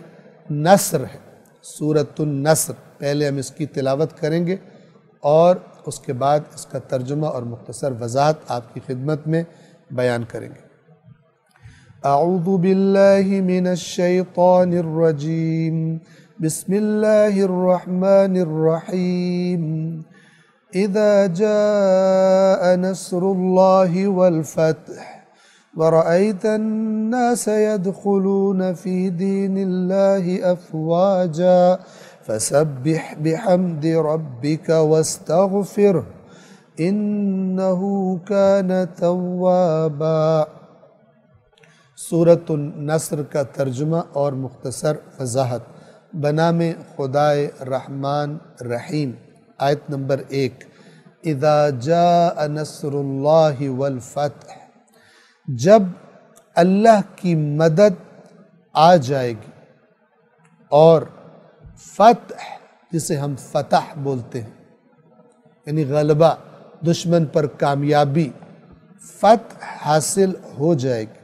نصر ہے، سورۃ النصر۔ پہلے ہم اس کی تلاوت کریں گے اور اس کے بعد اس کا ترجمہ اور مختصر وضاحت آپ کی خدمت میں بیان کریں گے۔ اعوذ باللہ من الشیطان الرجیم، بسم اللہ الرحمن الرحیم۔ اذا جاء نصر اللہ والفتح ورأيت الناس يدخلون في دين الله أفواجا فسبح بحمد ربك واستغفره إنه كان توابا۔ سورۃ النصر کا ترجمہ اور مختصر وضاحت۔ بنام خدائے رحمان رحیم۔ آیت نمبر 1، اذا جاء نصر اللہ والفتح، جب اللہ کی مدد آ جائے گی اور فتح، جسے ہم فتح بولتے ہیں، یعنی غلبہ، دشمن پر کامیابی، فتح حاصل ہو جائے گی۔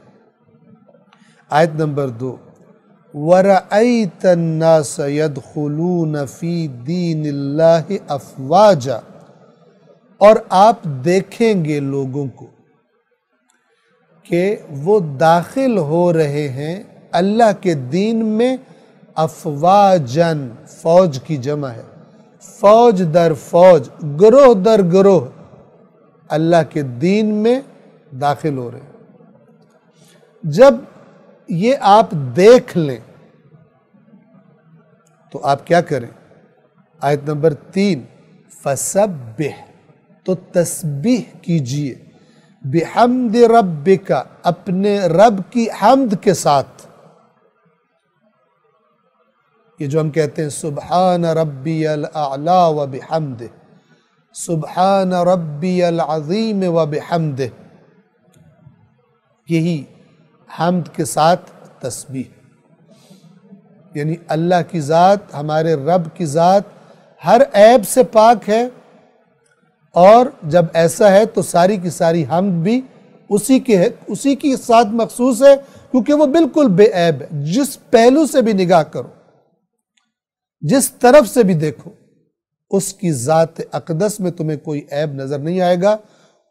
آیت نمبر 2، وَرَأَيْتَ النَّاسَ يَدْخُلُونَ فِي دِينِ اللَّهِ أَفْوَاجًا، اور آپ دیکھیں گے لوگوں کو کہ وہ داخل ہو رہے ہیں اللہ کے دین میں، افواجن، فوج کی جمع ہے، فوج در فوج، گروہ در گروہ اللہ کے دین میں داخل ہو رہے ہیں۔ جب یہ آپ دیکھ لیں تو آپ کیا کریں؟ آیت نمبر 3، فسبح، تو تسبیح کیجئے، بحمد ربک، اپنے رب کی حمد کے ساتھ۔ یہ جو ہم کہتے ہیں سبحان ربی الاعلی و بحمدہ، سبحان ربی العظیم و بحمدہ، یہی حمد کے ساتھ تسبیح، یعنی اللہ کی ذات، ہمارے رب کی ذات ہر عیب سے پاک ہے، اور جب ایسا ہے تو ساری کی ساری حمد بھی اسی کی ساتھ مخصوص ہے، کیونکہ وہ بالکل بے عیب ہے۔ جس پہلو سے بھی نگاہ کرو، جس طرف سے بھی دیکھو، اس کی ذات اقدس میں تمہیں کوئی عیب نظر نہیں آئے گا،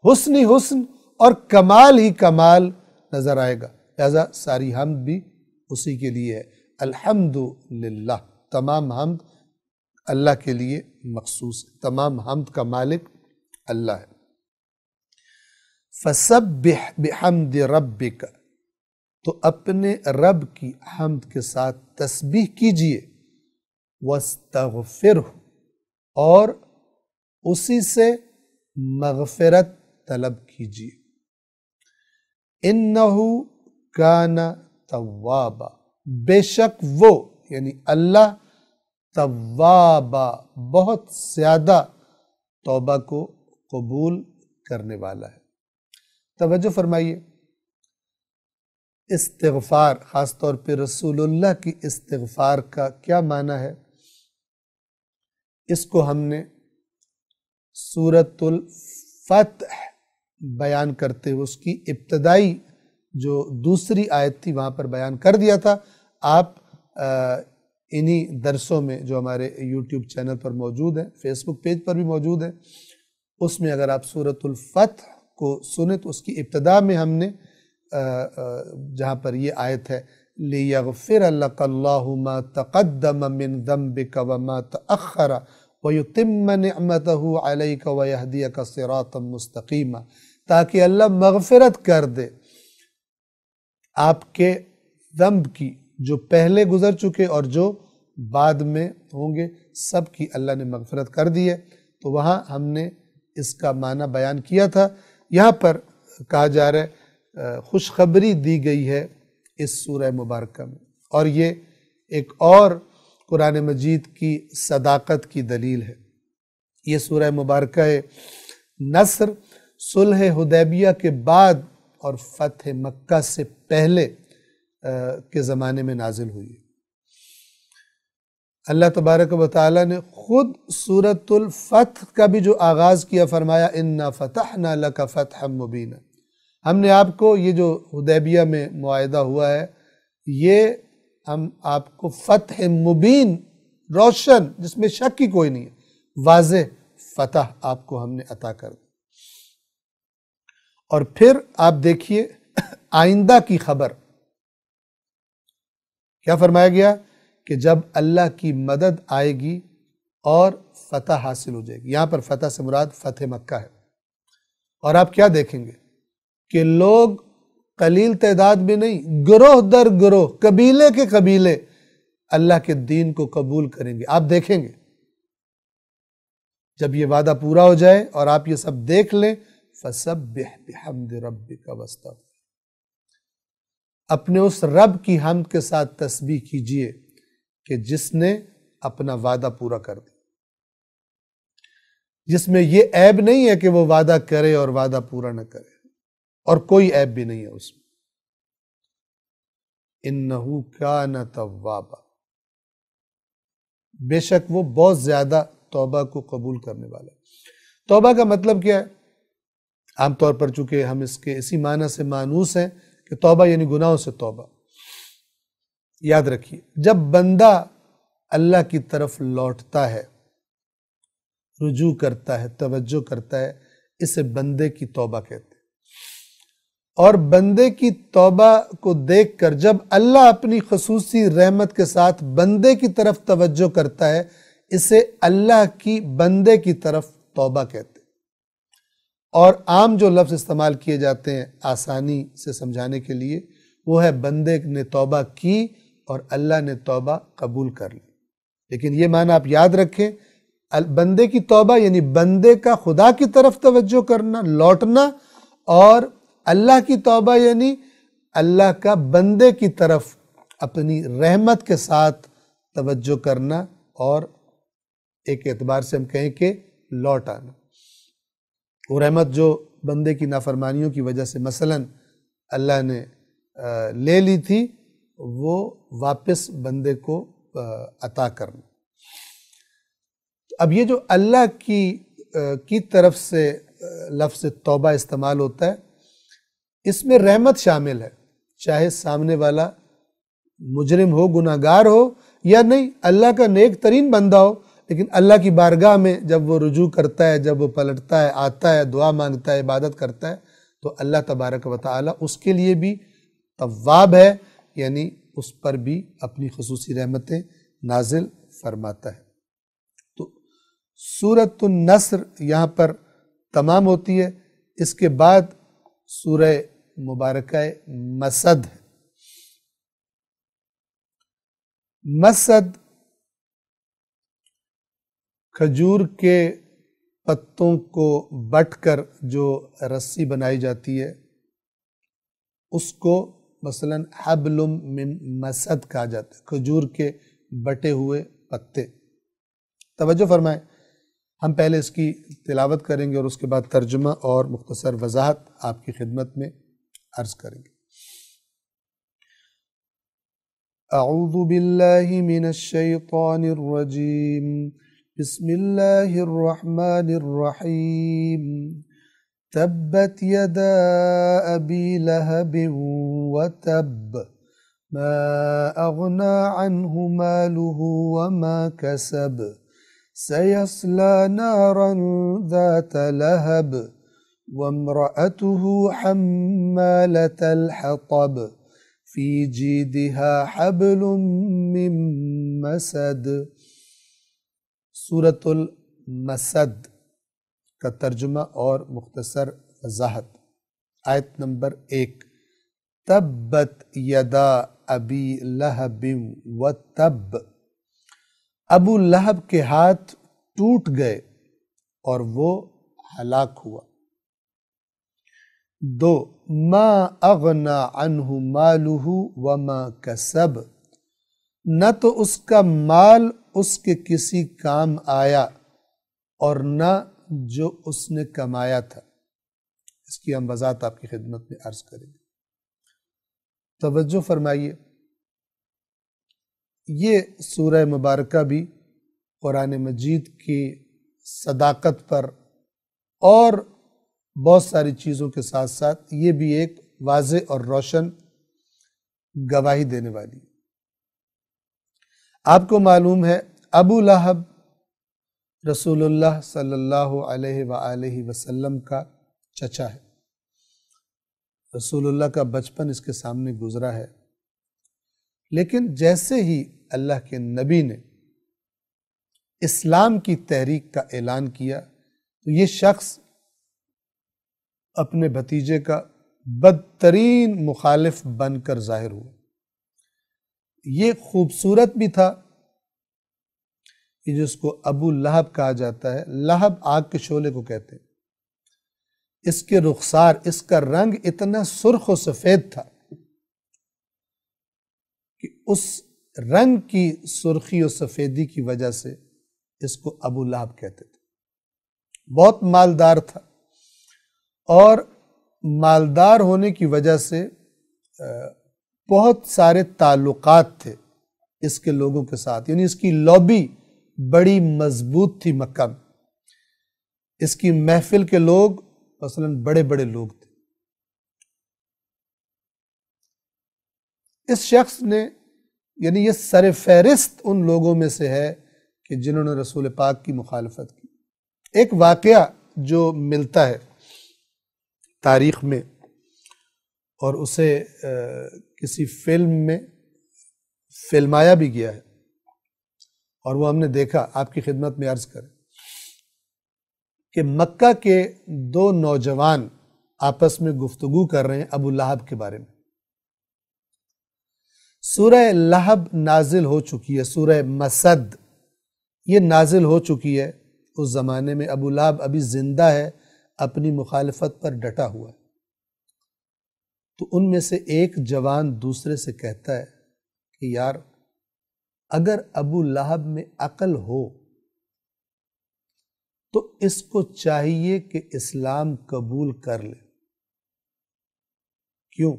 حسن ہی حسن اور کمال ہی کمال نظر آئے گا۔ لہذا ساری حمد بھی اسی کے لیے ہے۔ الحمدللہ، تمام حمد اللہ کے لیے مخصوص ہے، تمام حمد کا مالک اللہ ہے۔ فَسَبِّحْ بِحَمْدِ رَبِّكَ، تو اپنے رب کی حمد کے ساتھ تسبیح کیجئے، وَاسْتَغْفِرْهُ، اور اسی سے مغفرت طلب کیجئے۔ إِنَّهُ كَانَ تَوَّابًا، بے شک وہ یعنی اللہ توابا، بہت زیادہ توبہ کو قبول کرنے والا ہے۔ توجہ فرمائیے، استغفار، خاص طور پہ رسول اللہ کی استغفار کا کیا معنی ہے؟ اس کو ہم نے سورۃ الفتح بیان کرتے ہوئے اس کی ابتدائی جو دوسری آیت تھی وہاں پر بیان کر دیا تھا۔ آپ انہی درسوں میں جو ہمارے یوٹیوب چینل پر موجود ہیں، فیس بک پیج پر بھی موجود ہیں، اس میں اگر آپ سورۃ الفتح کو سنیں تو اس کی ابتدا میں ہم نے جہاں پر یہ آیت ہے لِيَغْفِرَ لَكَ اللَّهُ مَا تَقَدَّمَ مِن ذَنْبِكَ وَمَا تَأَخَّرَ وَيُتِمَّ نِعْمَتَهُ عَلَيْكَ وَيَهْدِيَكَ صِرَاطًا مُسْتَقِيمًا، تاکہ اللہ مغفرت کر دے آپ کے ذنب کی، جو پہلے گزر چکے اور جو بعد میں ہوں گے، سب کی اللہ نے مغفرت کر دی ہے۔ تو وہاں ہم نے اس کا معنی بیان کیا تھا۔ یہاں پر کہا جا رہا ہے، خوشخبری دی گئی ہے اس سورہ مبارکہ میں، اور یہ ایک اور قرآن مجید کی صداقت کی دلیل ہے۔ یہ سورہ مبارکہ نصر صلح حدیبیہ کے بعد اور فتح مکہ سے پہلے کے زمانے میں نازل ہوئی ہے۔ اللہ تبارک و تعالیٰ نے خود سورۃ الفتح کا بھی جو آغاز کیا، فرمایا اِنَّا فَتَحْنَا لَكَ فَتْحًا مُبِينًا، ہم نے آپ کو، یہ جو حدیبیہ میں معاہدہ ہوا ہے، یہ ہم آپ کو فتح مبین، روشن، جس میں شک کی کوئی نہیں ہے، واضح فتح آپ کو ہم نے عطا کر دی۔ اور پھر آپ دیکھیے آئندہ کی خبر کیا فرمایا گیا کہ جب اللہ کی مدد آئے گی اور فتح حاصل ہو جائے گی۔ یہاں پر فتح سے مراد فتح مکہ ہے، اور آپ کیا دیکھیں گے کہ لوگ قلیل تعداد میں نہیں، گروہ در گروہ، قبیلے کے قبیلے اللہ کے دین کو قبول کریں گے۔ آپ دیکھیں گے جب یہ وعدہ پورا ہو جائے اور آپ یہ سب دیکھ لیں، فَسَبِّحْ بِحَمْدِ رَبِّكَ وَاسْتَغْفِرْ، اپنے اس رب کی حمد کے ساتھ تسبیح کیجئے کہ جس نے اپنا وعدہ پورا کر دیا، جس میں یہ عیب نہیں ہے کہ وہ وعدہ کرے اور وعدہ پورا نہ کرے، اور کوئی عیب بھی نہیں ہے اس میں۔ اِنَّهُ كَانَ تَوَّابًا، بے شک وہ بہت زیادہ توبہ کو قبول کرنے والا ہے۔ توبہ کا مطلب کیا ہے؟ عام طور پر چونکہ ہم اس کے اسی معنی سے مانوس ہیں کہ توبہ یعنی گناہوں سے توبہ۔ یاد رکھیے، جب بندہ اللہ کی طرف لوٹتا ہے، رجوع کرتا ہے، توجہ کرتا ہے، اسے بندے کی توبہ کہتے ہیں۔ اور بندے کی توبہ کو دیکھ کر جب اللہ اپنی خصوصی رحمت کے ساتھ بندے کی طرف توجہ کرتا ہے، اسے اللہ کی بندے کی طرف توبہ کہتے ہیں۔ اور عام جو لفظ استعمال کیے جاتے ہیں آسانی سے سمجھانے کے لیے، وہ ہے بندے نے توبہ کی اور اللہ نے توبہ قبول کر لی۔ لیکن یہ معنی آپ یاد رکھیں، بندے کی توبہ یعنی بندے کا خدا کی طرف توجہ کرنا، لوٹنا، اور اللہ کی توبہ یعنی اللہ کا بندے کی طرف اپنی رحمت کے ساتھ توجہ کرنا، اور ایک اعتبار سے ہم کہیں کہ لوٹ آنا۔ وہ رحمت جو بندے کی نافرمانیوں کی وجہ سے مثلا اللہ نے لے لی تھی، وہ واپس بندے کو عطا کرنا۔ اب یہ جو اللہ کی طرف سے لفظ توبہ استعمال ہوتا ہے، اس میں رحمت شامل ہے، چاہے سامنے والا مجرم ہو، گناہگار ہو یا نہیں، اللہ کا نیک ترین بندہ ہو، لیکن اللہ کی بارگاہ میں جب وہ رجوع کرتا ہے، جب وہ پلٹتا ہے، آتا ہے، دعا مانگتا ہے، عبادت کرتا ہے، تو اللہ تبارک و تعالی اس کے لیے بھی تواب ہے، یعنی اس پر بھی اپنی خصوصی رحمتیں نازل فرماتا ہے۔ تو سورۃ النصر یہاں پر تمام ہوتی ہے۔ اس کے بعد سورہ مبارکہ مسد ہے۔ مسد کھجور کے پتوں کو بٹ کر جو رسی بنائی جاتی ہے، اس کو مثلاً حبل من مسد کہا جاتا ہے، کھجور کے بٹے ہوئے پتے۔ توجہ فرمائیں، ہم پہلے اس کی تلاوت کریں گے اور اس کے بعد ترجمہ اور مختصر وضاحت آپ کی خدمت میں عرض کریں گے۔ اعوذ باللہ من الشیطان الرجیم، بسم اللہ الرحمن الرحیم۔ تبت یدا ابی لہب وتب ما اغنى عنہ مالہ وما کسب سيصلى نارا ذات لهب وامرأته حمالة الحطب في جيدها حبل من مسد۔ سورۃ المسد کا ترجمہ اور مختصر وضاحت۔ آیت نمبر 1، تبت یدا ابی لہب وتب، ابو لہب کے ہاتھ ٹوٹ گئے اور وہ ہلاک ہوا۔ 2، ما اغنا عنہ مالہ وما کسب، نہ تو اس کا مال اس کے کسی کام آیا اور نہ جو اس نے کمایا تھا۔ اس کی ہم وضاحت آپ کی خدمت میں عرض کریں گے۔ توجہ فرمائیے، یہ سورہ مبارکہ بھی قرآن مجید کی صداقت پر اور بہت ساری چیزوں کے ساتھ ساتھ یہ بھی ایک واضح اور روشن گواہی دینے والی ہے۔ آپ کو معلوم ہے ابو لہب رسول اللہ صلی اللہ علیہ وآلہ وسلم کا چچا ہے۔ رسول اللہ کا بچپن اس کے سامنے گزرا ہے، لیکن جیسے ہی اللہ کے نبی نے اسلام کی تحریک کا اعلان کیا تو یہ شخص اپنے بھتیجے کا بدترین مخالف بن کر ظاہر ہوا۔ یہ خوبصورت بھی تھا، یہ جس کو ابو لہب کہا جاتا ہے، لہب آگ کے شعلے کو کہتے ہیں۔ اس کے رخسار، اس کا رنگ اتنا سرخ و سفید تھا کہ اس رنگ کی سرخی و سفیدی کی وجہ سے اس کو ابو لہب کہتے تھے۔ بہت مالدار تھا اور مالدار ہونے کی وجہ سے بہت سارے تعلقات تھے اس کے لوگوں کے ساتھ، یعنی اس کی لابی بڑی مضبوط تھی مکہ میں۔ اس کی محفل کے لوگ مثلاً بڑے بڑے لوگ تھے۔ اس شخص نے، یعنی یہ سر فہرست ان لوگوں میں سے ہے کہ جنہوں نے رسول پاک کی مخالفت کی۔ ایک واقعہ جو ملتا ہے تاریخ میں اور اسے کسی فلم میں فلمایا بھی گیا ہے، اور وہ ہم نے دیکھا، آپ کی خدمت میں عرض کریں کہ مکہ کے دو نوجوان آپس میں گفتگو کر رہے ہیں ابو لہب کے بارے میں۔ سورہ لہب نازل ہو چکی ہے، سورہ مسد یہ نازل ہو چکی ہے۔ اس زمانے میں ابو لہب ابھی زندہ ہے، اپنی مخالفت پر ڈٹا ہوا ہے۔ تو ان میں سے ایک جوان دوسرے سے کہتا ہے کہ یار، اگر ابو لہب میں عقل ہو تو اس کو چاہیے کہ اسلام قبول کر لے۔ کیوں؟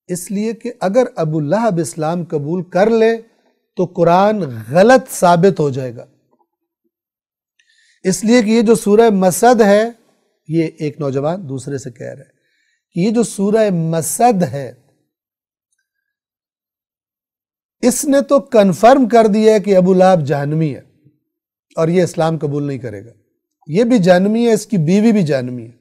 اس لیے کہ اگر ابو لہب اسلام قبول کر لے تو قرآن غلط ثابت ہو جائے گا، اس لیے کہ یہ جو سورہ مسد ہے، یہ ایک نوجوان دوسرے سے کہہ رہا ہے کہ یہ جو سورہ مسد ہے، اس نے تو کنفرم کر دیا ہے کہ ابو لہب جہنمی ہے اور یہ اسلام قبول نہیں کرے گا، یہ بھی جہنمی ہے، اس کی بیوی بھی جہنمی ہے۔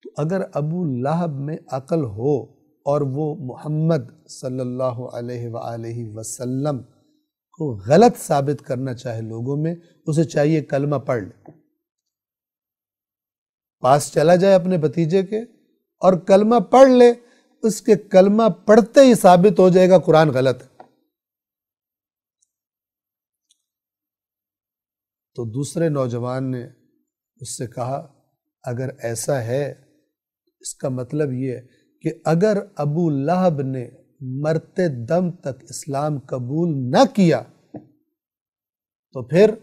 تو اگر ابو لہب میں عقل ہو اور وہ محمد صلی اللہ علیہ وآلہ وسلم کو غلط ثابت کرنا چاہے لوگوں میں، اسے چاہیے کلمہ پڑھ لے، پاس چلا جائے اپنے بھتیجے کے اور کلمہ پڑھ لے، اس کے کلمہ پڑھتے ہی ثابت ہو جائے گا قرآن غلط ہے۔ تو دوسرے نوجوان نے اس سے کہا اگر ایسا ہے، اس کا مطلب یہ ہے کہ اگر ابو لہب نے مرتے دم تک اسلام قبول نہ کیا تو پھر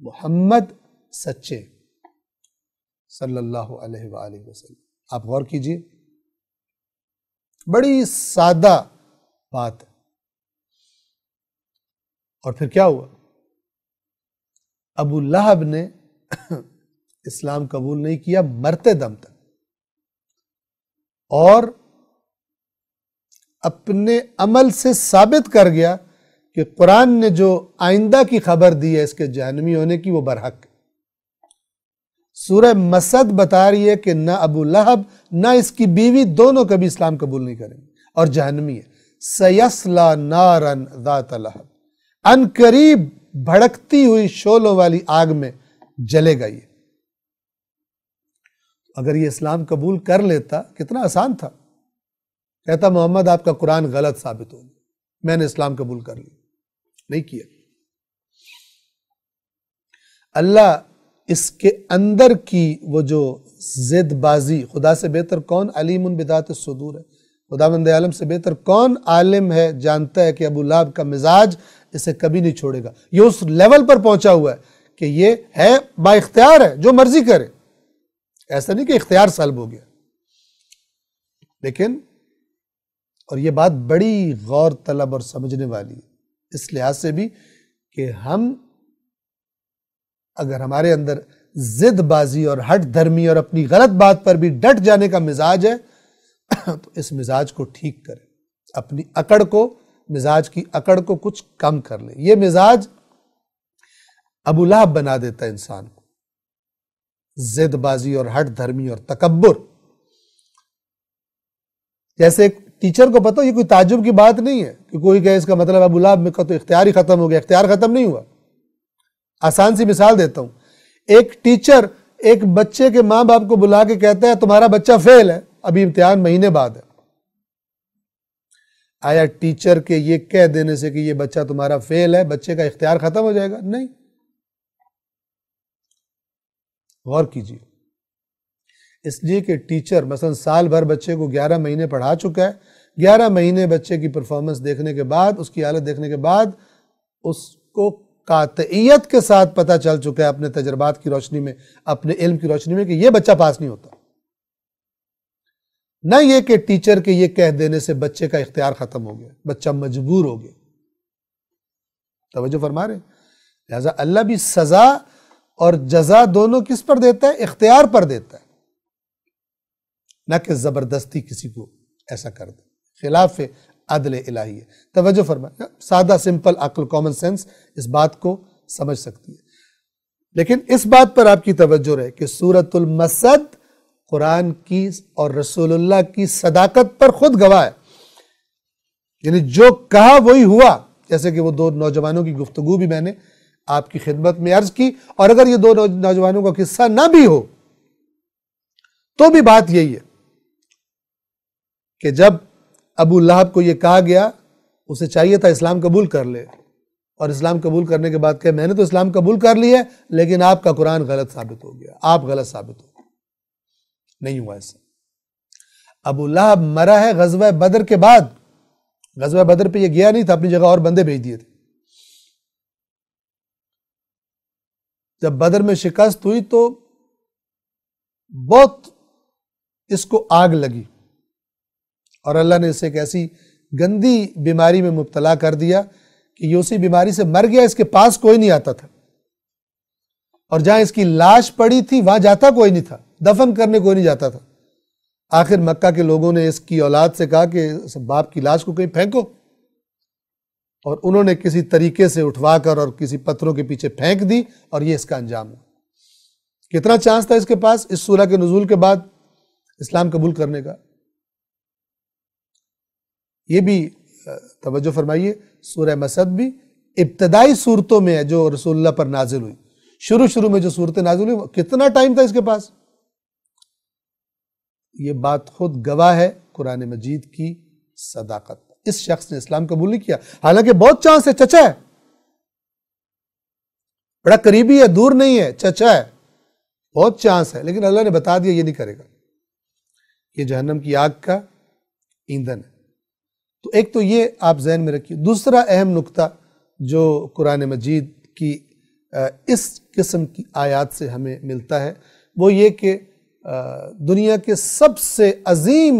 محمد سچے صلی اللہ علیہ وآلہ وسلم۔ آپ غور کیجئے، بڑی سادہ بات ہے۔ اور پھر کیا ہوا؟ ابو لہب نے اسلام قبول نہیں کیا مرتے دم تک، اور اپنے عمل سے ثابت کر گیا کہ قرآن نے جو آئندہ کی خبر دی ہے اس کے جہنمی ہونے کی، وہ برحق ہے۔ سورہ مسد بتا رہی ہے کہ نہ ابو لہب نہ اس کی بیوی دونوں کبھی اسلام قبول نہیں کریں گے اور جہنمی ہے۔ سَيَصْلَى نَارًا ذَاتَ لَهَبٍ، ان قریب بھڑکتی ہوئی شعلوں والی آگ میں جلے گا یہ۔ اگر یہ اسلام قبول کر لیتا کتنا آسان تھا، کہتا محمد آپ کا قرآن غلط ثابت ہو گیا، میں نے اسلام قبول کر لیا، نہیں کیا۔ اللہ اس کے اندر کی وہ جو زد بازی، خدا سے بہتر کون علیم بذات الصدور ہے، خداوند عالم سے بہتر کون عالم ہے، جانتا ہے کہ ابو لہب کا مزاج اسے کبھی نہیں چھوڑے گا۔ یہ اس لیول پر پہنچا ہوا ہے کہ یہ ہے با اختیار ہے، جو مرضی کرے، ایسا نہیں کہ اختیار سلب ہو گیا۔ لیکن اور یہ بات بڑی غور طلب اور سمجھنے والی ہے اس لحاظ سے بھی کہ ہم اگر ہمارے اندر ضد بازی اور ہٹ دھرمی اور اپنی غلط بات پر بھی ڈٹ جانے کا مزاج ہے تو اس مزاج کو ٹھیک کریں، اپنی اکڑ کو، مزاج کی اکڑ کو کچھ کم کر لیں۔ یہ مزاج ابو لہب بنا دیتا ہے انسان کو، ضد بازی اور ہٹ دھرمی اور تکبر۔ جیسے ایک ٹیچر کو پتہ، یہ کوئی تعجب کی بات نہیں ہے کہ کوئی کہے اس کا مطلب ابو لہب میں کا تو اختیار ہی ختم ہو گیا۔ اختیار ختم نہیں ہوا۔ آسان سی مثال دیتا ہوں، ایک ٹیچر ایک بچے کے ماں باپ کو بلا کے کہتا ہے تمہارا بچہ فیل ہے، ابھی امتحان مہینے بعد ہے۔ آیا ٹیچر کے یہ کہہ دینے سے کہ یہ بچہ تمہارا فیل ہے بچے کا اختیار ختم ہو جائے گا؟ نہیں۔ غور کیجیے، اس لیے کہ ٹیچر مثلا سال بھر بچے کو 11 مہینے پڑھا چکا ہے، 11 مہینے بچے کی پرفارمنس دیکھنے کے بعد، اس کی حالت دیکھنے کے بعد اس کو قاطعیت کے ساتھ پتہ چل چکا ہے اپنے تجربات کی روشنی میں، اپنے علم کی روشنی میں، کہ یہ بچہ پاس نہیں ہوتا۔ نہ یہ کہ ٹیچر کے یہ کہہ دینے سے بچے کا اختیار ختم ہو گیا، بچہ مجبور ہو گیا۔ توجہ فرما رہے ہیں؟ لہذا اللہ بھی سزا اور جزا دونوں کس پر دیتا ہے؟ اختیار پر دیتا ہے، نہ کہ زبردستی کسی کو ایسا کر دے، خلاف عدل الہی ہے۔ توجہ فرمائیں، سادہ سمپل عقل، کامن سینس اس بات کو سمجھ سکتی ہے۔ لیکن اس بات پر آپ کی توجہ رہے کہ سورۃ المسد قرآن کی اور رسول اللہ کی صداقت پر خود گواہ ہے، یعنی جو کہا وہی ہوا۔ جیسے کہ وہ دو نوجوانوں کی گفتگو بھی میں نے آپ کی خدمت میں عرض کی، اور اگر یہ دو نوجوانوں کا قصہ نہ بھی ہو تو بھی بات یہی ہے کہ جب ابو لہب کو یہ کہا گیا، اسے چاہیے تھا اسلام قبول کر لے، اور اسلام قبول کرنے کے بعد کہ میں نے تو اسلام قبول کر لی ہے لیکن آپ کا قرآن غلط ثابت ہو گیا، آپ غلط ثابت ہو گئے۔ نہیں ہوا ایسا۔ ابو لہب مرا ہے غزوہ بدر کے بعد، غزوہ بدر پہ یہ گیا نہیں تھا، اپنی جگہ اور بندے بھیج دیے تھے۔ جب بدر میں شکست ہوئی تو بہت اس کو آگ لگی، اور اللہ نے اسے ایک ایسی گندی بیماری میں مبتلا کر دیا کہ یہ اسی بیماری سے مر گیا، اس کے پاس کوئی نہیں آتا تھا۔ اور جہاں اس کی لاش پڑی تھی وہاں جاتا کوئی نہیں تھا، دفن کرنے کوئی نہیں جاتا تھا۔ آخر مکہ کے لوگوں نے اس کی اولاد سے کہا کہ باپ کی لاش کو کہیں پھینکو، اور انہوں نے کسی طریقے سے اٹھوا کر اور کسی پتھروں کے پیچھے پھینک دی، اور یہ اس کا انجام ہوا۔ کتنا چانس تھا اس کے پاس اس سورہ کے نزول کے بعد اسلام قبول کرنے کا؟ یہ بھی توجہ فرمائیے، سورہ مسد بھی ابتدائی صورتوں میں ہے جو رسول اللہ پر نازل ہوئی، شروع میں جو صورتیں نازل ہوئی، کتنا ٹائم تھا اس کے پاس؟ یہ بات خود گواہ ہے قرآن مجید کی صداقت۔ اس شخص نے اسلام قبول نہیں کیا، حالانکہ بہت چانس ہے، چچا ہے، بڑا قریبی ہے، دور نہیں ہے، چچا ہے، بہت چانس ہے، لیکن اللہ نے بتا دیا یہ نہیں کرے گا، یہ جہنم کی آگ کا ایندھن ہے۔ تو ایک تو یہ آپ ذہن میں رکھیے۔ دوسرا اہم نقطہ جو قرآن مجید کی اس قسم کی آیات سے ہمیں ملتا ہے وہ یہ کہ دنیا کے سب سے عظیم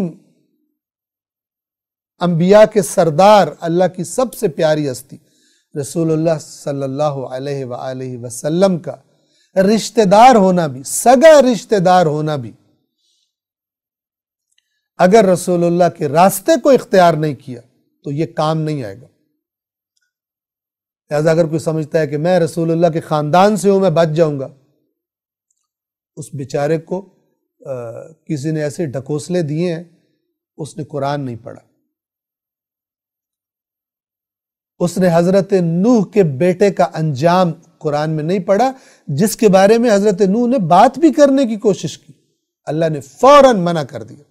انبیاء کے سردار، اللہ کی سب سے پیاری ہستی رسول اللہ صلی اللہ علیہ وآلہ وسلم کا رشتہ دار ہونا بھی، سگا رشتہ دار ہونا بھی، اگر رسول اللہ کے راستے کو اختیار نہیں کیا تو یہ کام نہیں آئے گا۔ لہذا اگر کوئی سمجھتا ہے کہ میں رسول اللہ کے خاندان سے ہوں، میں بچ جاؤں گا، اس بیچارے کو کسی نے ایسے ڈھکوسلے دیے ہیں، اس نے قرآن نہیں پڑھا، اس نے حضرت نوح کے بیٹے کا انجام قرآن میں نہیں پڑھا، جس کے بارے میں حضرت نوح نے بات بھی کرنے کی کوشش کی، اللہ نے فوراً منع کر دیا،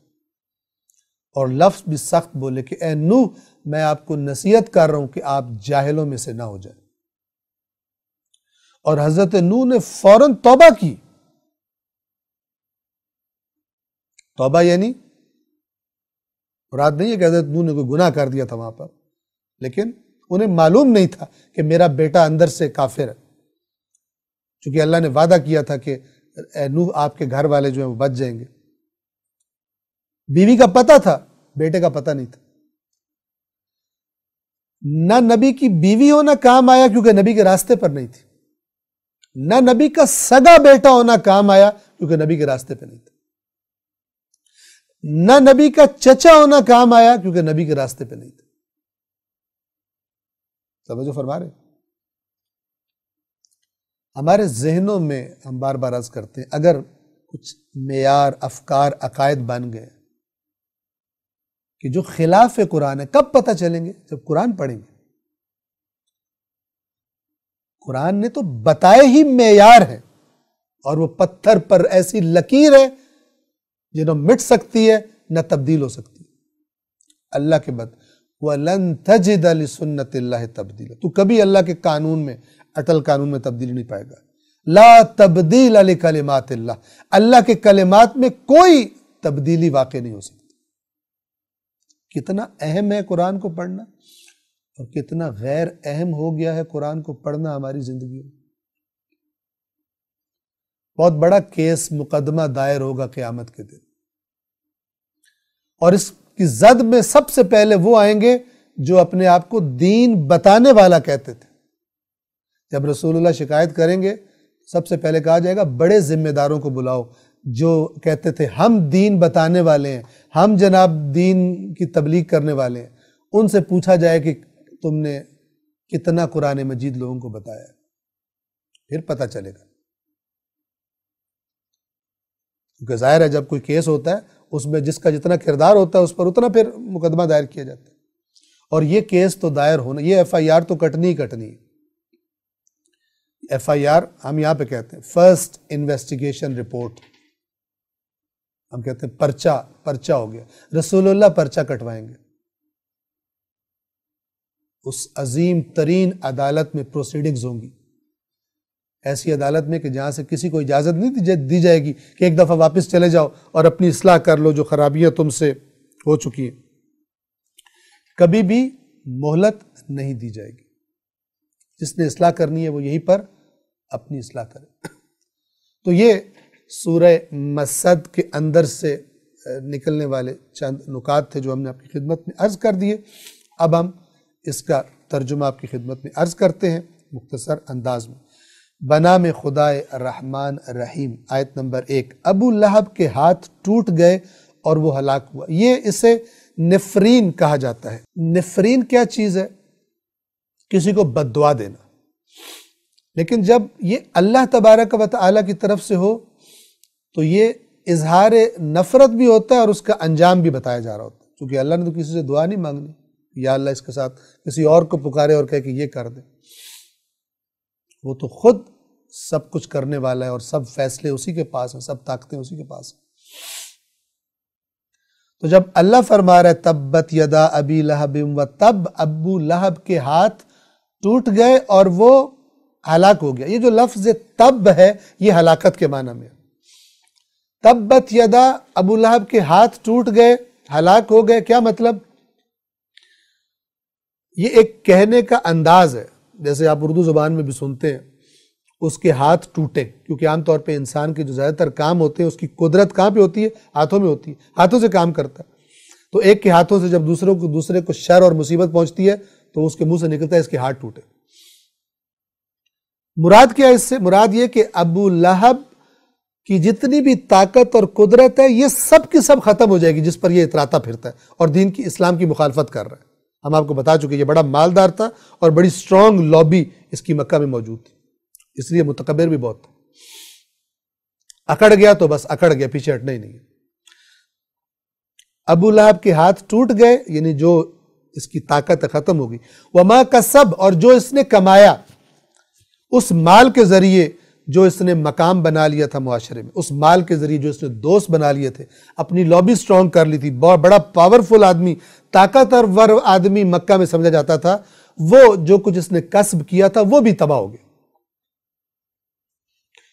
اور لفظ بھی سخت بولے کہ اے نوح، میں آپ کو نصیحت کر رہا ہوں کہ آپ جاہلوں میں سے نہ ہو جائیں۔ اور حضرت نوح نے فوراً توبہ کی۔ توبہ یعنی مراد نہیں ہے کہ حضرت نوح نے کوئی گناہ کر دیا تھا وہاں پر، لیکن انہیں معلوم نہیں تھا کہ میرا بیٹا اندر سے کافر ہے، چونکہ اللہ نے وعدہ کیا تھا کہ اے نوح، آپ کے گھر والے جو ہیں وہ بچ جائیں گے۔ بیوی کا پتہ تھا، بیٹے کا پتہ نہیں تھا۔ نہ نبی کی بیوی ہونا کام آیا کیونکہ نبی کے راستے پر نہیں تھی، نہ نبی کا سگا بیٹا ہونا کام آیا کیونکہ نبی کے راستے پر نہیں تھا، نہ نبی کا چچا ہونا کام آیا کیونکہ نبی کے راستے پہ نہیں تھا۔ توجہ فرما رہے؟ ہمارے ذہنوں میں ہم بار بار عرض کرتے ہیں، اگر کچھ معیار، افکار، عقائد بن گئے کہ جو خلاف قرآن ہے، کب پتہ چلیں گے؟ جب قرآن پڑھیں گے۔ قرآن نے تو بتائے ہی معیار ہیں، اور وہ پتھر پر ایسی لکیر ہے جنہوں مٹ سکتی ہے نہ تبدیل ہو سکتی ہے۔ اللہ کے بعد وَلَن تَجِدَ لِسُنَّتِ اللَّهِ تَبْدِيلًا، تو کبھی اللہ کے قانون میں، اٹل قانون میں تبدیلی نہیں پائے گا۔ لا تبدیل لکلمات اللہ، اللہ کے کلمات میں کوئی تبدیلی واقع نہیں ہو سکتی۔ کتنا اہم ہے قرآن کو پڑھنا، اور کتنا غیر اہم ہو گیا ہے قرآن کو پڑھنا ہماری زندگی میں۔ بہت بڑا کیس، مقدمہ دائر ہوگا قیامت کے دن، اور اس کی زد میں سب سے پہلے وہ آئیں گے جو اپنے آپ کو دین بتانے والا کہتے تھے۔ جب رسول اللہ شکایت کریں گے، سب سے پہلے کہا جائے گا بڑے ذمہ داروں کو بلاؤ جو کہتے تھے ہم دین بتانے والے ہیں، ہم جناب دین کی تبلیغ کرنے والے ہیں، ان سے پوچھا جائے کہ تم نے کتنا قرآن مجید لوگوں کو بتایا ہے، پھر پتہ چلے گا۔ کیونکہ ظاہر ہے جب کوئی کیس ہوتا ہے، اس میں جس کا جتنا کردار ہوتا ہے اس پر اتنا پھر مقدمہ دائر کیا جاتا ہے، اور یہ کیس تو دائر ہونا، یہ ایف آئی آر تو کٹنی ہی کٹنی ہے۔ ایف آئی آر ہم یہاں پہ کہتے ہیں فرسٹ انویسٹیگیشن رپورٹ، ہم کہتے ہیں پرچہ ہو گیا، رسول اللہ پرچہ کٹوائیں گے اس عظیم ترین عدالت میں۔ پروسیڈنگز ہوں گی ایسی عدالت میں کہ جہاں سے کسی کو اجازت نہیں دی جائے گی کہ ایک دفعہ واپس چلے جاؤ اور اپنی اصلاح کر لو جو خرابیاں تم سے ہو چکی ہیں، کبھی بھی مہلت نہیں دی جائے گی۔ جس نے اصلاح کرنی ہے وہ یہیں پر اپنی اصلاح کرے۔ تو یہ سورہ مسد کے اندر سے نکلنے والے چند نکات تھے جو ہم نے آپ کی خدمت میں عرض کر دیے۔ اب ہم اس کا ترجمہ آپ کی خدمت میں عرض کرتے ہیں مختصر انداز میں۔ بنام خدائے الرحمن الرحیم، آیت نمبر 1۔ ابو لہب کے ہاتھ ٹوٹ گئے اور وہ ہلاک ہوا۔ یہ اسے نفرین کہا جاتا ہے۔ نفرین کیا چیز ہے؟ کسی کو بد دعا دینا، لیکن جب یہ اللہ تبارک و تعالیٰ کی طرف سے ہو تو یہ اظہار نفرت بھی ہوتا ہے اور اس کا انجام بھی بتایا جا رہا ہوتا ہے، کیونکہ اللہ نے تو کسی سے دعا نہیں مانگنی، یا اللہ اس کے ساتھ کسی اور کو پکارے اور کہے کہ یہ کر دے۔ وہ تو خود سب کچھ کرنے والا ہے اور سب فیصلے اسی کے پاس ہیں، سب طاقتیں اسی کے پاس ہیں۔ تو جب اللہ فرما رہا ہے تبت یدا ابی لہب و تب، ابو لہب کے ہاتھ ٹوٹ گئے اور وہ ہلاک ہو گیا۔ یہ جو لفظ تب ہے یہ ہلاکت کے معنی میں ہے۔ تبت یدا، ابو لہب کے ہاتھ ٹوٹ گئے، ہلاک ہو گئے، کیا مطلب؟ یہ ایک کہنے کا انداز ہے، جیسے آپ اردو زبان میں بھی سنتے ہیں اس کے ہاتھ ٹوٹے، کیونکہ عام طور پہ انسان کے جو زیادہ تر کام ہوتے ہیں اس کی قدرت کہاں پہ ہوتی ہے؟ ہاتھوں میں ہوتی ہے، ہاتھوں سے کام کرتا ہے۔ تو ایک کے ہاتھوں سے جب دوسرے کو شر اور مصیبت پہنچتی ہے تو اس کے منہ سے نکلتا ہے اس کے ہاتھ ٹوٹے۔ مراد کیا ہے اس سے؟ مراد یہ کہ ابو لہب کی جتنی بھی طاقت اور قدرت ہے یہ سب کی سب ختم ہو جائے گی جس پر یہ اتراتا پھرتا ہے اور دین کی اسلام کی مخالفت کر رہا ہے۔ ہم آپ کو بتا چکے یہ بڑا مالدار تھا اور بڑی سٹرونگ لابی اس کی مکہ میں موجود تھی، اس لیے متکبر بھی بہت تھا۔ اکڑ گیا تو بس اکڑ گیا، پیچھے ہٹنا ہی نہیں ہے۔ ابو لہب کے ہاتھ ٹوٹ گئے یعنی جو اس کی طاقت ختم ہوگی۔ وما کسب، اور جو اس نے کمایا، اس مال کے ذریعے جو اس نے مقام بنا لیا تھا معاشرے میں، اس مال کے ذریعے جو اس نے دوست بنا لیے تھے، اپنی لابی سٹرونگ کر لی تھی، بڑا پاورفل آدمی، طاقتور آدمی مکہ میں سمجھا جاتا تھا، وہ جو کچھ اس نے کسب کیا تھا وہ بھی تباہ ہو گیا،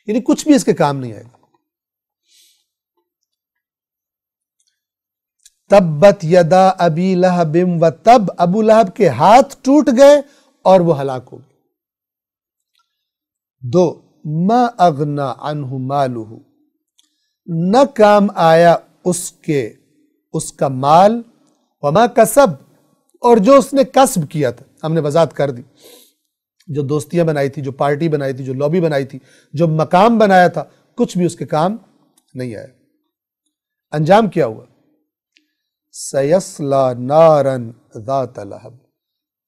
یعنی کچھ بھی اس کے کام نہیں آئے گا۔ تبت یدا ابی لہب و تب، ابو لہب کے ہاتھ ٹوٹ گئے اور وہ ہلاک ہو گئے۔ 2، ما اغنا عنہ مالہ، نہ کام آیا اس کا مال، وما کسب، اور جو اس نے کسب کیا تھا، ہم نے وضاحت کر دی، جو دوستیاں بنائی تھی، جو پارٹی بنائی تھی، جو لابی بنائی تھی، جو مقام بنایا تھا، کچھ بھی اس کے کام نہیں آیا۔ انجام کیا ہوا؟ سیصلی نارا ذات لہب،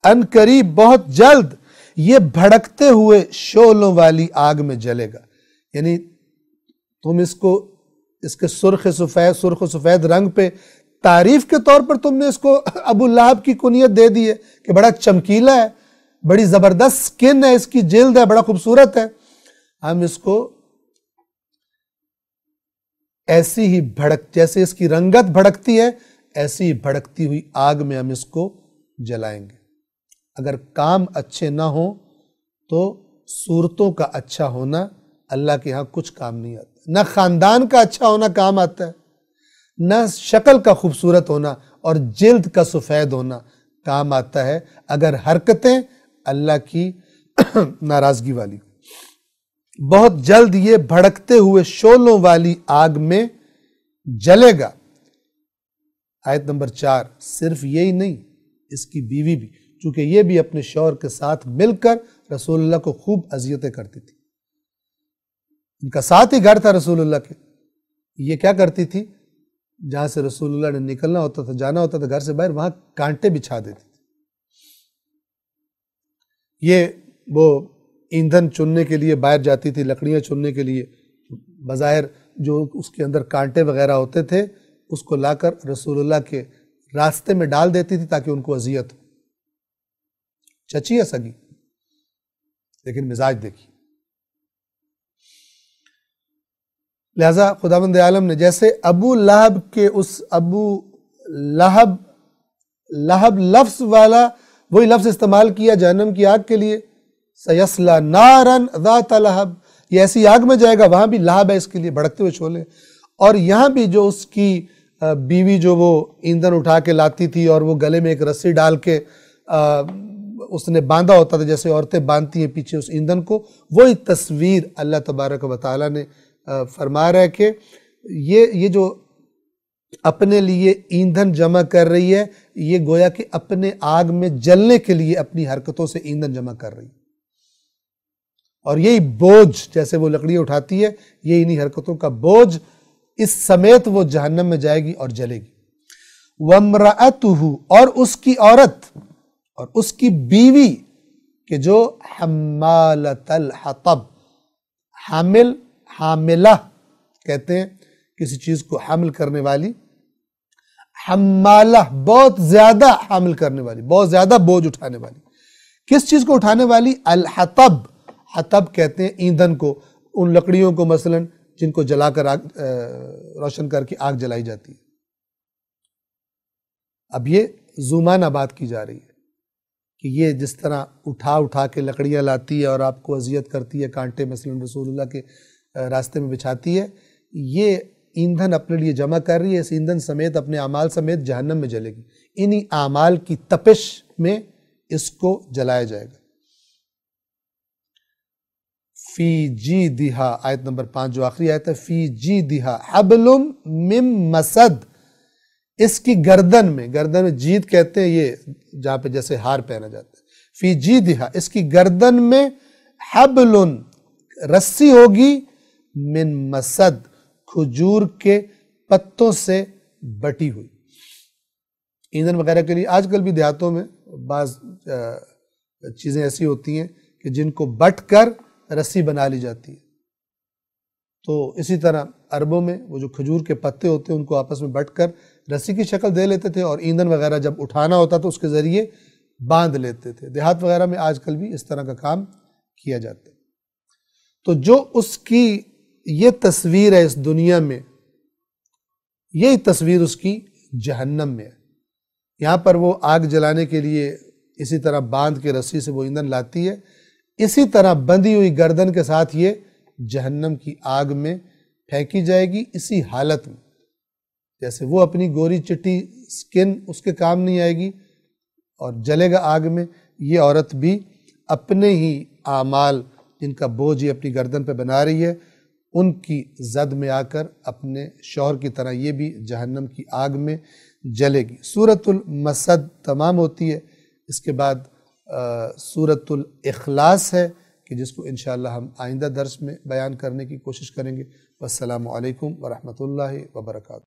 ان قریب بہت جلد یہ بھڑکتے ہوئے شعلوں والی آگ میں جلے گا۔ یعنی تم اس کے سرخ و سفید رنگ پہ تعریف کے طور پر تم نے اس کو ابو لہب کی کنیت دے دی ہے کہ بڑا چمکیلا ہے، بڑی زبردست سکن ہے، اس کی جلد ہے، بڑا خوبصورت ہے۔ ہم اس کو ایسی ہی جیسے اس کی رنگت بھڑکتی ہے ایسی ہی بھڑکتی ہوئی آگ میں ہم اس کو جلائیں گے۔ اگر کام اچھے نہ ہوں تو صورتوں کا اچھا ہونا اللہ کے ہاں کچھ کام نہیں آتا، نہ خاندان کا اچھا ہونا کام آتا ہے، نہ شکل کا خوبصورت ہونا اور جلد کا سفید ہونا کام آتا ہے اگر حرکتیں اللہ کی ناراضگی والی۔ بہت جلد یہ بھڑکتے ہوئے شعلوں والی آگ میں جلے گا۔ آیت نمبر 4، صرف یہی نہیں، اس کی بیوی بھی، چونکہ یہ بھی اپنے شوہر کے ساتھ مل کر رسول اللہ کو خوب اذیتیں کرتی تھی، ان کا ساتھ ہی گھر تھا رسول اللہ کے، یہ کیا کرتی تھی؟ جہاں سے رسول اللہ نے نکلنا ہوتا تھا، جانا ہوتا تھا گھر سے باہر، وہاں کانٹے بچھا دیتی تھی۔ یہ وہ ایندھن چننے کے لیے باہر جاتی تھی، لکڑیاں چننے کے لیے، بظاہر جو اس کے اندر کانٹے وغیرہ ہوتے تھے اس کو لا کر رسول اللہ کے راستے میں ڈال دیتی تھی تاکہ ان کو اذیت ہو۔ چچی ہے سگی، لیکن مزاج دیکھی۔ لہذا خداوند عالم نے جیسے ابو لہب کے اس ابو لہب لفظ والا وہی لفظ استعمال کیا جہنم کی آگ کے لیے، سیصلی نارا ذات لہب، یہ ایسی آگ میں جائے گا، وہاں بھی لہب ہے اس کے لیے، بھڑکتے ہوئے شعلے، اور یہاں بھی جو اس کی بیوی جو وہ ایندھن اٹھا کے لاتی تھی اور وہ گلے میں ایک رسی ڈال کے اس نے باندھا ہوتا تھا جیسے عورتیں باندھتی ہیں پیچھے اس ایندھن کو، وہی تصویر اللہ تبارک و تعالیٰ نے فرما رہا ہے کہ یہ جو اپنے لیے ایندھن جمع کر رہی ہے، یہ گویا کہ اپنے آگ میں جلنے کے لیے اپنی حرکتوں سے ایندھن جمع کر رہی ہے، اور یہی بوجھ جیسے وہ لکڑیاں اٹھاتی ہے، یہ انہی حرکتوں کا بوجھ اس سمیت وہ جہنم میں جائے گی اور جلے گی۔ وَامْرَأَتُهُ، اور اس کی عورت اور اس کی بیوی کہ جو حمالۃ الحطب، حاملہ کہتے ہیں کسی چیز کو حمل کرنے والی، حمالہ بہت زیادہ حمل کرنے والی، بہت زیادہ بوجھ اٹھانے والی۔ کس چیز کو اٹھانے والی؟ الحطب، حطب کہتے ہیں ایندھن کو، ان لکڑیوں کو مثلا جن کو جلا کر روشن کر کے آگ جلائی جاتی ہے۔ اب یہ زومانہ بات کی جا رہی ہے کہ یہ جس طرح اٹھا کے لکڑیاں لاتی ہے اور آپ کو اذیت کرتی ہے، کانٹے مثلا رسول اللہ کے راستے میں بچھاتی ہے، یہ ایندھن اپنے لیے جمع کر رہی ہے، اس ایندھن سمیت اپنے اعمال سمیت جہنم میں جلے گی۔ انہی اعمال کی تپش میں اس کو جلایا جائے گا۔ فی جیدہا، آیت نمبر 5 جو آخری آیت ہے، فی جیدہا حبل من مسد، اس کی گردن میں جید کہتے ہیں یہ جہاں پہ جیسے ہار پہنا جاتا ہے، فی جیدہا اس کی گردن میں حبل رسی ہوگی، من مسد کھجور کے پتوں سے بٹی ہوئی۔ ایندھن وغیرہ کے لیے آج کل بھی دیہاتوں میں بعض چیزیں ایسی ہوتی ہیں کہ جن کو بٹ کر رسی بنا لی جاتی ہے، تو اسی طرح عربوں میں وہ جو کھجور کے پتے ہوتے ہیں ان کو آپس میں بٹ کر رسی کی شکل دے لیتے تھے، اور ایندھن وغیرہ جب اٹھانا ہوتا تو اس کے ذریعے باندھ لیتے تھے۔ دیہات وغیرہ میں آج کل بھی اس طرح کا کام کیا جاتا ہے۔ تو جو اس کی یہ تصویر ہے اس دنیا میں، یہی تصویر اس کی جہنم میں ہے۔ یہاں پر وہ آگ جلانے کے لیے اسی طرح باندھ کے رسی سے وہ ایندھن لاتی ہے، اسی طرح بندھی ہوئی گردن کے ساتھ یہ جہنم کی آگ میں پھینکی جائے گی، اسی حالت میں جیسے وہ اپنی گوری چٹی سکن اس کے کام نہیں آئے گی اور جلے گا آگ میں، یہ عورت بھی اپنے ہی اعمال جن کا بوجھ یہ اپنی گردن پہ بنا رہی ہے ان کی زد میں آ کر اپنے شوہر کی طرح یہ بھی جہنم کی آگ میں جلے گی۔ سورۃ المسد تمام ہوتی ہے، اس کے بعد سورۃ الاخلاص ہے کہ جس کو انشاءاللہ ہم آئندہ درس میں بیان کرنے کی کوشش کریں گے۔ والسلام علیکم ورحمۃ اللہ وبرکاتہ۔